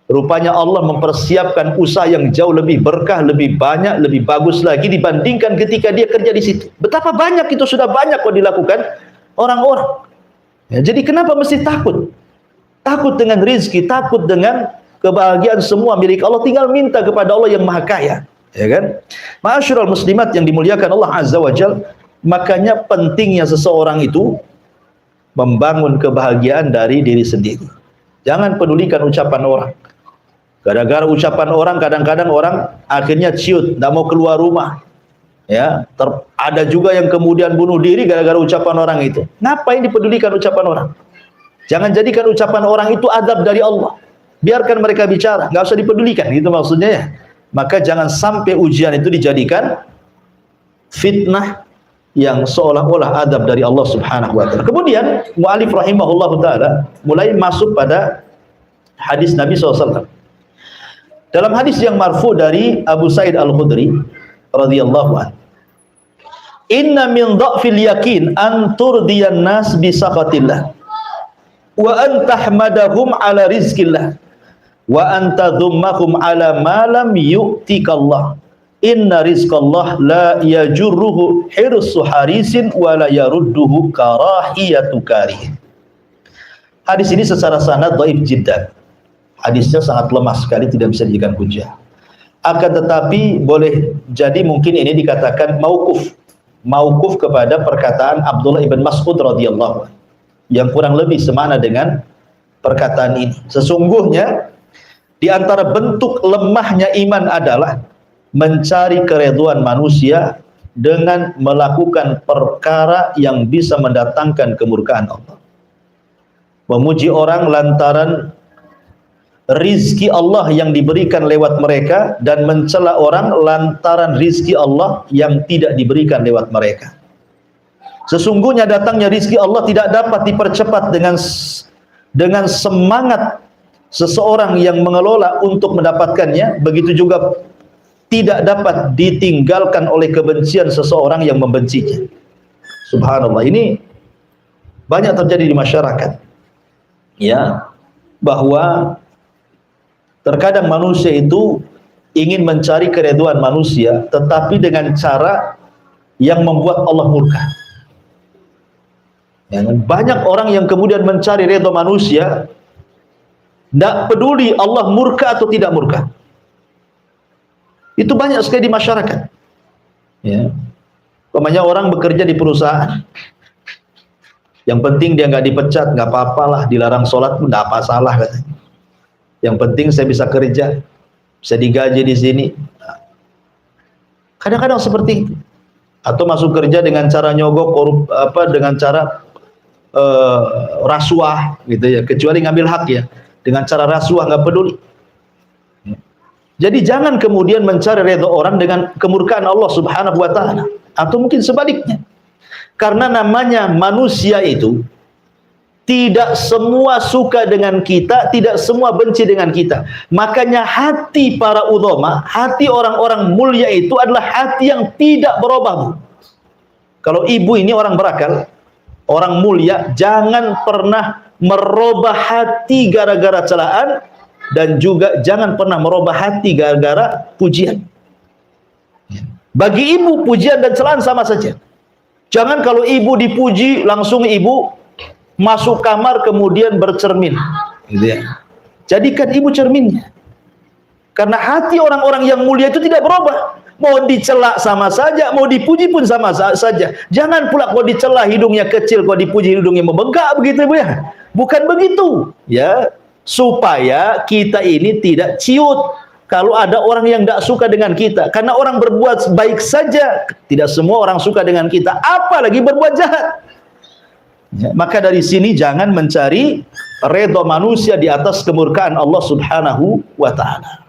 Rupanya Allah mempersiapkan usaha yang jauh lebih berkah, lebih banyak, lebih bagus lagi dibandingkan ketika dia kerja di situ. Betapa banyak itu sudah banyak kok dilakukan orang-orang. Ya, jadi kenapa mesti takut? Takut dengan rizki, takut dengan kebahagiaan semua milik Allah. Tinggal minta kepada Allah yang Maha Kaya. Ya kan? Ma'asyiral muslimat yang dimuliakan Allah Azza wa Jalla, makanya pentingnya seseorang itu membangun kebahagiaan dari diri sendiri. Jangan pedulikan ucapan orang. Gara-gara ucapan orang, kadang-kadang orang akhirnya ciut, tidak mau keluar rumah. Ya, ada juga yang kemudian bunuh diri gara-gara ucapan orang itu. Ngapain dipedulikan ucapan orang? Jangan jadikan ucapan orang itu adab dari Allah. Biarkan mereka bicara, nggak usah dipedulikan, gitu maksudnya ya. Maka jangan sampai ujian itu dijadikan fitnah yang seolah-olah adab dari Allah Subhanahu wa taala. Kemudian mu'alif rahimahullahu taala mulai masuk pada hadis Nabi SAW. Dalam hadis yang marfu dari Abu Sa'id Al-Khudri radhiyallahu anhu, inna min dha'fil yakin an turdiyan nas bi sakhatillah wa an tahmadahum ala rizqillah wa an tadhummahum ala ma lam yu'tikallah. Inna rizqallah la yajurruhu hirsu harisin wa la yarudduhu karahiyatu karih. Hadis ini secara sanad dhaif jiddan. Hadisnya sangat lemah sekali, tidak bisa dijadikan hujjah. Akan tetapi boleh jadi mungkin ini dikatakan mauquf kepada perkataan Abdullah ibn Mas'ud radhiyallahu anhu yang kurang lebih semana dengan perkataan ini. Sesungguhnya di antara bentuk lemahnya iman adalah mencari keridhaan manusia dengan melakukan perkara yang bisa mendatangkan kemurkaan Allah. Memuji orang lantaran rizki Allah yang diberikan lewat mereka dan mencela orang lantaran rizki Allah yang tidak diberikan lewat mereka. Sesungguhnya datangnya rizki Allah tidak dapat dipercepat dengan semangat seseorang yang mengelola untuk mendapatkannya, begitu juga tidak dapat ditinggalkan oleh kebencian seseorang yang membencinya. Subhanallah, ini banyak terjadi di masyarakat ya, bahwa terkadang manusia itu ingin mencari keridhaan manusia, tetapi dengan cara yang membuat Allah murka. Ya, banyak orang yang kemudian mencari ridha manusia, tidak peduli Allah murka atau tidak murka. Itu banyak sekali di masyarakat. Ya, umpamanya orang bekerja di perusahaan, yang penting dia nggak dipecat, nggak apa-apalah, dilarang sholat pun nggak apa salah katanya. Yang penting saya bisa kerja, bisa digaji di sini. Kadang-kadang seperti itu. Atau masuk kerja dengan cara nyogok, dengan cara rasuah, gitu ya. Kecuali ngambil hak ya, dengan cara rasuah nggak peduli. Jadi jangan kemudian mencari redha orang dengan kemurkaan Allah Subhanahu wa taala, atau mungkin sebaliknya. Karena namanya manusia itu tidak semua suka dengan kita, tidak semua benci dengan kita. Makanya hati para ulama, hati orang-orang mulia itu adalah hati yang tidak berubah. Kalau ibu ini orang berakal, orang mulia, jangan pernah merubah hati gara-gara celaan, dan juga jangan pernah merubah hati gara-gara pujian. Bagi ibu, pujian dan celaan sama saja. Jangan kalau ibu dipuji, langsung ibu masuk kamar kemudian bercermin, gitu ya. Jadikan ibu cerminnya. Karena hati orang-orang yang mulia itu tidak berubah. Mau dicela sama saja, mau dipuji pun sama saja. Jangan pula kalau dicela hidungnya kecil, kalau dipuji hidungnya membengkak, begitu Bu ya. Bukan begitu, ya. Supaya kita ini tidak ciut kalau ada orang yang tidak suka dengan kita. Karena orang berbuat baik saja, tidak semua orang suka dengan kita, apalagi berbuat jahat. Ya, maka dari sini jangan mencari redha manusia di atas kemurkaan Allah Subhanahu wa taala.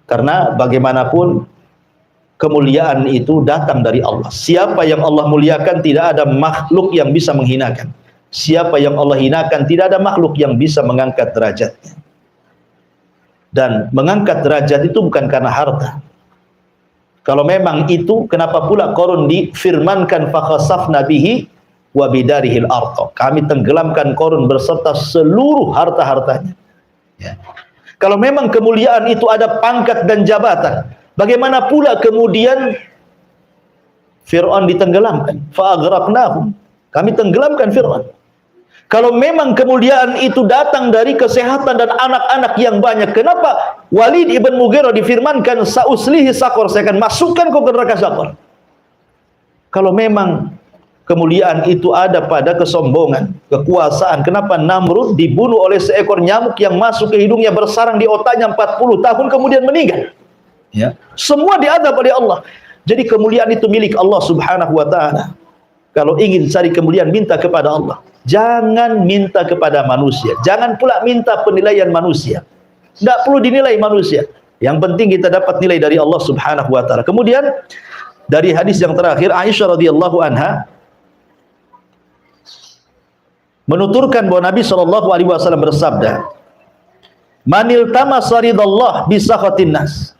Karena bagaimanapun kemuliaan itu datang dari Allah. Siapa yang Allah muliakan, tidak ada makhluk yang bisa menghinakan. Siapa yang Allah hinakan, tidak ada makhluk yang bisa mengangkat derajatnya. Dan mengangkat derajat itu bukan karena harta. Kalau memang itu, kenapa pula Qarun difirmankan fakhasafna bihi wa bidarihil ardh. Kami tenggelamkan Qarun beserta seluruh harta-hartanya. Ya. Kalau memang kemuliaan itu ada pangkat dan jabatan, bagaimana pula kemudian Fir'aun ditenggelamkan? Fa'aghraqnahum. Kami tenggelamkan Fir'aun. Kalau memang kemuliaan itu datang dari kesehatan dan anak-anak yang banyak, kenapa Walid ibn Mughirah difirmankan sa'uslihi saqar, saya akan masukkan kau ke neraka saqar? Kalau memang kemuliaan itu ada pada kesombongan, kekuasaan, kenapa Namrud dibunuh oleh seekor nyamuk yang masuk ke hidungnya, bersarang di otaknya 40 tahun kemudian meninggal? Ya, semua diadab oleh Allah. Jadi kemuliaan itu milik Allah Subhanahu wa taala. Kalau ingin cari kemuliaan, minta kepada Allah. Jangan minta kepada manusia. Jangan pula minta penilaian manusia. Tidak perlu dinilai manusia. Yang penting kita dapat nilai dari Allah Subhanahu wa taala. Kemudian dari hadis yang terakhir, Aisyah radhiyallahu anha menuturkan bahwa Nabi SAW bersabda, "Manil tamasa ridallah bisakhatin nas,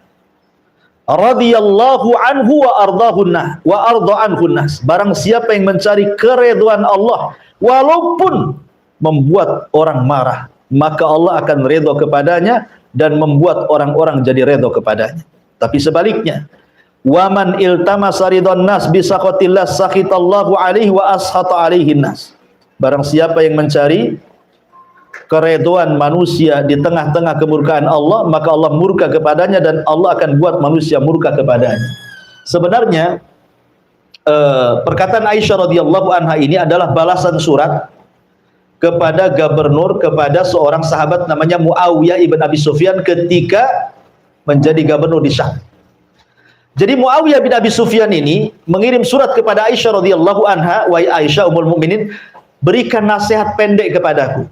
radhiyallahu anhu wa ardahun nas wa arda anhun nas." Barang siapa yang mencari keridhaan Allah walaupun membuat orang marah, maka Allah akan redha kepadanya dan membuat orang-orang jadi redha kepadanya. Tapi sebaliknya, wa man iltamasa ridhan nas bisakhatillah sakhitallahu alaihi wa ashata alaihi nas. Barang siapa yang mencari keridhaan manusia di tengah-tengah kemurkaan Allah, maka Allah murka kepadanya dan Allah akan buat manusia murka kepadanya. Sebenarnya perkataan Aisyah radhiyallahu anha ini adalah balasan surat kepada gubernur, kepada seorang sahabat namanya Muawiyah ibn Abi Sufyan ketika menjadi gubernur di Syam. Jadi Muawiyah bin Abi Sufyan ini mengirim surat kepada Aisyah radhiyallahu anha, "Wahai Aisyah ummul mukminin, berikan nasihat pendek kepadaku.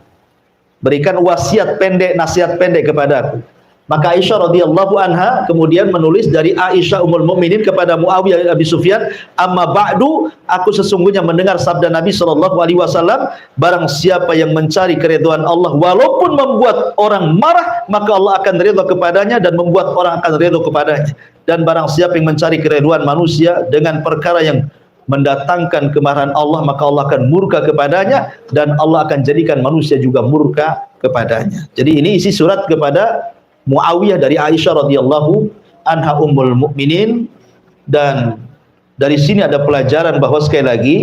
Berikan wasiat pendek, nasihat pendek kepadaku." Maka Aisyah radhiyallahu anha kemudian menulis dari Aisyah ummul mukminin kepada Muawiyah bin Abi Sufyan, "Amma ba'du, aku sesungguhnya mendengar sabda Nabi sallallahu alaihi wasallam, barang siapa yang mencari keridhaan Allah walaupun membuat orang marah, maka Allah akan ridha kepadanya dan membuat orang akan ridha kepadanya. Dan barang siapa yang mencari keridhaan manusia dengan perkara yang mendatangkan kemarahan Allah, maka Allah akan murka kepadanya dan Allah akan jadikan manusia juga murka kepadanya." Jadi ini isi surat kepada Muawiyah dari Aisyah radhiyallahu anha ummul mukminin. Dan dari sini ada pelajaran bahwa sekali lagi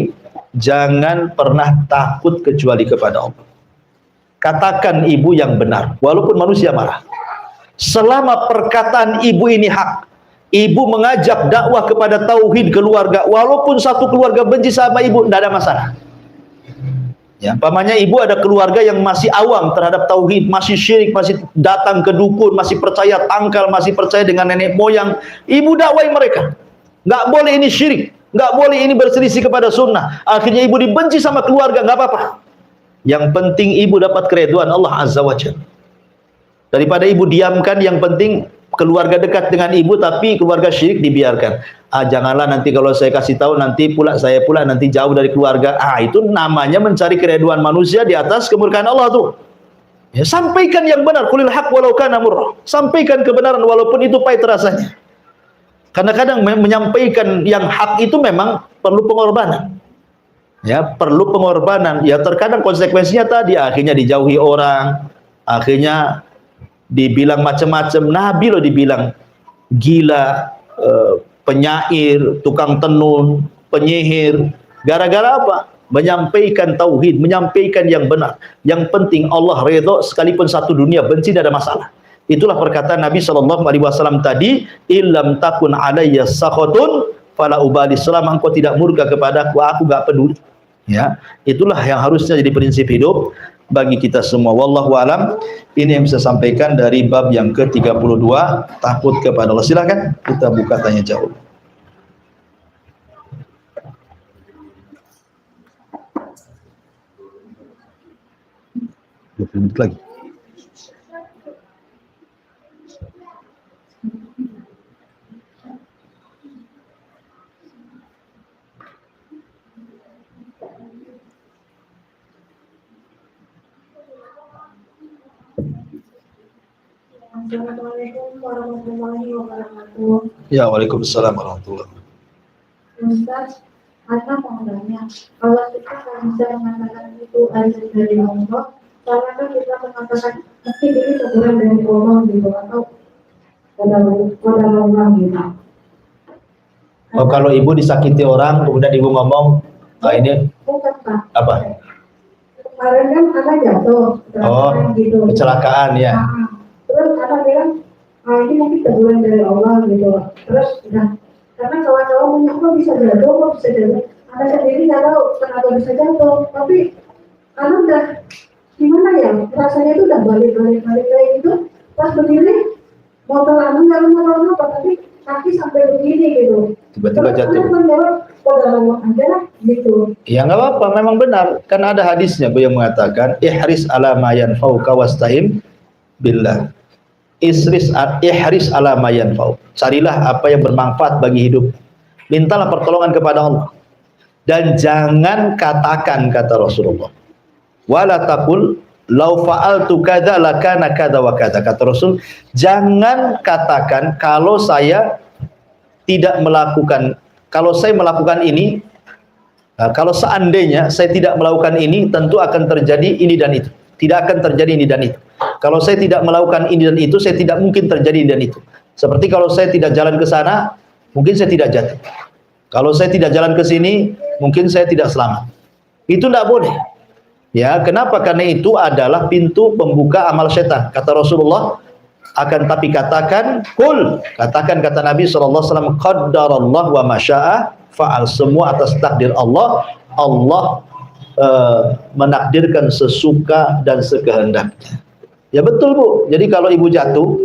jangan pernah takut kecuali kepada Allah. Katakan ibu yang benar walaupun manusia marah. Selama perkataan ibu ini hak, ibu mengajak dakwah kepada tauhid keluarga, walaupun satu keluarga benci sama ibu, tidak ada masalah. Ya, pamannya ibu ada keluarga yang masih awam terhadap tauhid, masih syirik, masih datang ke dukun, masih percaya tangkal, masih percaya dengan nenek moyang. Ibu dakwai mereka. Nggak boleh ini syirik, nggak boleh ini berselisih kepada sunnah. Akhirnya ibu dibenci sama keluarga, nggak apa-apa. Yang penting ibu dapat keridhaan Allah Azza wa Jalla. Daripada ibu diamkan, yang penting keluarga dekat dengan ibu tapi keluarga syirik dibiarkan. Janganlah nanti kalau saya kasih tahu nanti pula saya pula nanti jauh dari keluarga. Itu namanya mencari keridhaan manusia di atas kemurkaan Allah tuh. Ya, sampaikan yang benar, qulil haq walau kana murra. Sampaikan kebenaran walaupun itu pahit rasanya. Kadang-kadang menyampaikan yang hak itu memang perlu pengorbanan. Ya, perlu pengorbanan. Ya, terkadang konsekuensinya tadi akhirnya dijauhi orang, akhirnya dibilang macam-macam. Nabi loh dibilang gila, penyair, tukang tenun, penyihir. Gara-gara apa? Menyampaikan tauhid, menyampaikan yang benar. Yang penting Allah redha, sekalipun satu dunia benci, tidak ada masalah. Itulah perkataan Nabi SAW tadi, "Illam takun alayya sakhatun fala ubali." Selama engkau tidak murka kepadaku, aku gak peduli. Ya, itulah yang harusnya jadi prinsip hidup bagi kita semua. Wallahu alam. Ini yang bisa sampaikan dari bab yang ke-32, takut kepada Allah. Silakan kita buka tanya jawab. 20 menit lagi. Assalamualaikum warahmatullahi wabarakatuh. Ya, waalaikumsalam warahmatullahi wabarakatuh. Ustaz, Ana mau nanya, kalau kita nggak bisa mengatakan itu azab dari Allah, karena kita mengatakan mungkin ini teguran dari Allah gitu atau pada Allah gitu. Oh, kalau ibu disakiti orang, kemudian ibu ngomong, ah ini Bukan Pak. apa? Kemarin kan Ana jatuh, Oh, gitu. kecelakaan ya. Nah, terus Ana bilang, ini mungkin teguran dari Allah gitu. Terus udah, karena kawan-kawan punya kok bisa jatuh. Ana sendiri nggak tahu kenapa bisa jatuh, tapi Ana udah gimana ya, rasanya itu udah balik kayak gitu. Pas begini, motor Ana nggak apa, tapi kaki sampai begini gitu. Tiba-tiba Terus jatuh. Ana menjawab, udah Allah aja lah gitu. Ya nggak apa-apa, memang benar. Karena ada hadisnya yang mengatakan, ihris ala ma yanfa'uka wasta'in billah. Ihris ala ma yanfa'uk. Carilah apa yang bermanfaat bagi hidup. Mintalah pertolongan kepada Allah. Dan jangan katakan, kata Rasulullah, wala taqul lau fa'altu kadza lakana kadza wa kadza. Kata Rasul, jangan katakan kalau saya tidak melakukan, kalau saya melakukan ini, kalau seandainya saya tidak melakukan ini, tentu akan terjadi ini dan itu. Tidak akan terjadi ini dan itu. Kalau saya tidak melakukan ini dan itu, saya tidak mungkin terjadi ini dan itu. Seperti kalau saya tidak jalan ke sana, mungkin saya tidak jatuh. Kalau saya tidak jalan ke sini, mungkin saya tidak selamat. Itu tidak boleh. Ya, kenapa? Karena itu adalah pintu pembuka amal setan. Kata Rasulullah, akan tapi katakan, kul, katakan kata Nabi SAW, qaddarallah wa masya'a fa'al. Semua atas takdir Allah. Allah menakdirkan sesuka dan sekehendaknya. Ya betul Bu. Jadi kalau ibu jatuh,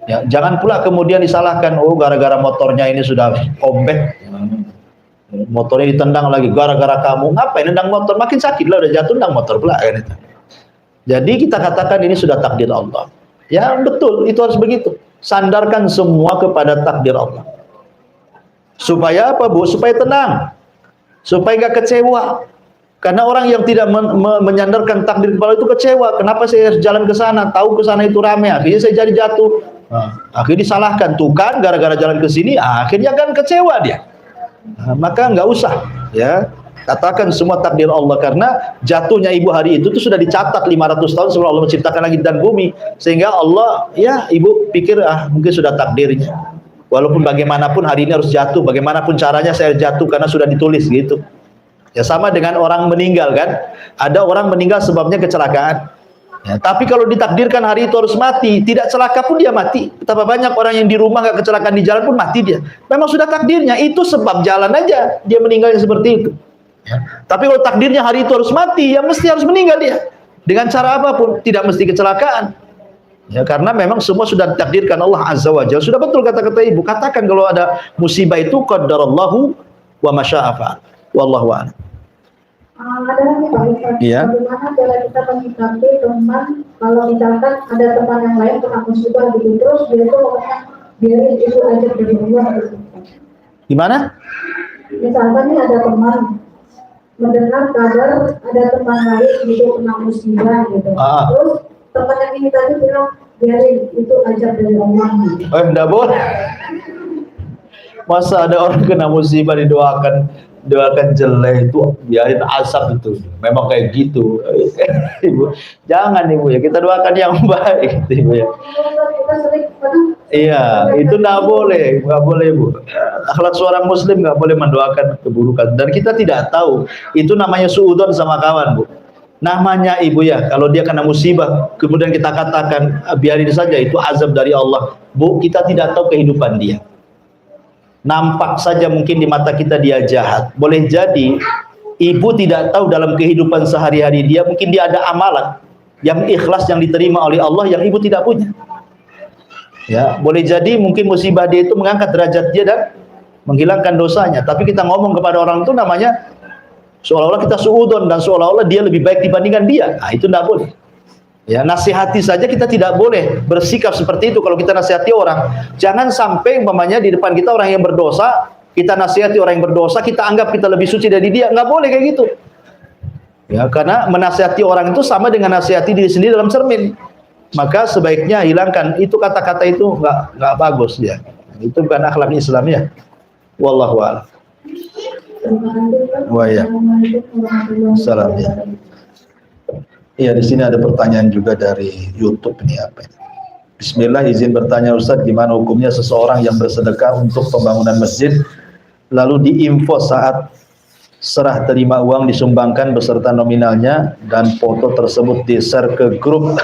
ya jangan pula kemudian disalahkan, oh gara-gara motornya ini sudah ombek, motornya ditendang lagi gara-gara kamu. Ngapain nendang motor? Makin sakit lah, udah jatuh nendang motor pula kan itu. Jadi kita katakan ini sudah takdir Allah. Ya betul, itu harus begitu. Sandarkan semua kepada takdir Allah. Supaya apa Bu? Supaya tenang, supaya gak kecewa. Karena orang yang tidak menyandarkan takdir kepada itu kecewa. Kenapa saya harus jalan ke sana? Tahu ke sana itu ramai, akhirnya saya jadi jatuh. Akhirnya disalahkan, tuh kan gara-gara jalan ke sini, akhirnya kan kecewa dia. Maka nggak usah, ya. Katakan semua takdir Allah, karena jatuhnya ibu hari itu tuh sudah dicatat 500 tahun sebelum Allah menciptakan langit dan bumi. Sehingga Allah, ya ibu pikir mungkin sudah takdirnya. Walaupun bagaimanapun hari ini harus jatuh, bagaimanapun caranya saya jatuh karena sudah ditulis gitu. Ya sama dengan orang meninggal kan. Ada orang meninggal sebabnya kecelakaan. Ya, tapi kalau ditakdirkan hari itu harus mati, tidak celaka pun dia mati. Betapa banyak orang yang di rumah nggak kecelakaan di jalan pun mati dia. Memang sudah takdirnya, itu sebab jalan aja dia meninggalnya seperti itu. Ya. Tapi kalau takdirnya hari itu harus mati, ya mesti harus meninggal dia. Dengan cara apapun, tidak mesti kecelakaan. Ya, karena memang semua sudah ditakdirkan Allah Azza wa Jalla. Sudah betul kata-kata ibu. Katakan kalau ada musibah itu qaddarallahu wa masya'a fa'al. Wallahu a'lam. Ada lagi Pak Ustaz, Iya. bagaimana cara kita menyikapi teman kalau misalkan ada teman yang lain kena musibah gitu, terus dia tuh pokoknya biarin itu aja dari Allah gitu. Gimana? Misalkan nih ada teman mendengar kabar ada teman lain gitu kena musibah gitu, terus teman yang ini tadi bilang biarin itu aja dari Allah gitu. Enggak boleh. Masa ada orang kena musibah didoakan jelek, itu biarin asap itu. Memang kayak gitu. Ibu, jangan ibu ya, kita doakan yang baik ibu ya. Kita sering Iya, itu nggak boleh Bu. Akhlak seorang muslim nggak boleh mendoakan keburukan. Dan kita tidak tahu, itu namanya suudzon sama kawan Bu. Namanya ibu ya, kalau dia kena musibah, kemudian kita katakan biarin saja itu azab dari Allah. Bu, kita tidak tahu kehidupan dia. Nampak saja mungkin di mata kita dia jahat. Boleh jadi ibu tidak tahu dalam kehidupan sehari-hari dia, mungkin dia ada amalan yang ikhlas yang diterima oleh Allah yang ibu tidak punya. Ya, boleh jadi mungkin musibah dia itu mengangkat derajat dia dan menghilangkan dosanya. Tapi kita ngomong kepada orang itu namanya seolah-olah kita suudzon dan seolah-olah dia lebih baik dibandingkan dia. Nah, itu tidak boleh. Ya, nasihati saja kita tidak boleh bersikap seperti itu kalau kita nasihati orang. Jangan sampai umpamanya di depan kita orang yang berdosa, kita nasihati orang yang berdosa, kita anggap kita lebih suci dari dia. Nggak boleh kayak gitu. Ya, karena menasihati orang itu sama dengan nasihati diri sendiri dalam cermin. maka sebaiknya hilangkan itu kata-kata itu nggak bagus ya. Itu bukan akhlak Islam ya. Wallahu a'lam. Wah ya. Salam ya. Iya, di sini ada pertanyaan juga dari YouTube ini apa ini? Bismillah, izin bertanya Ustadz, gimana hukumnya seseorang yang bersedekah untuk pembangunan masjid lalu diinfo saat serah terima uang disumbangkan beserta nominalnya dan foto tersebut di-share ke grup.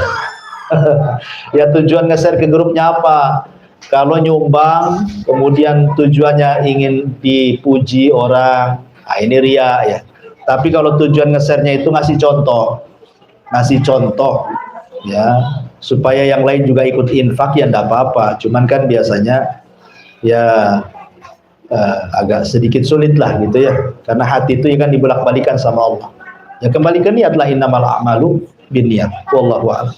Ya, tujuan nge-share ke grupnya apa? Kalau nyumbang kemudian tujuannya ingin dipuji orang, nah ini ria ya. Tapi kalau tujuan nge-share-nya itu ngasih contoh ya, supaya yang lain juga ikut infak ya enggak apa-apa. Cuman kan biasanya ya agak sedikit sulit lah gitu ya, karena hati itu kan dibolak-balikan sama Allah. Ya kembali ke niat lah, innamal a'malu binniyat. Wallahu a'lam.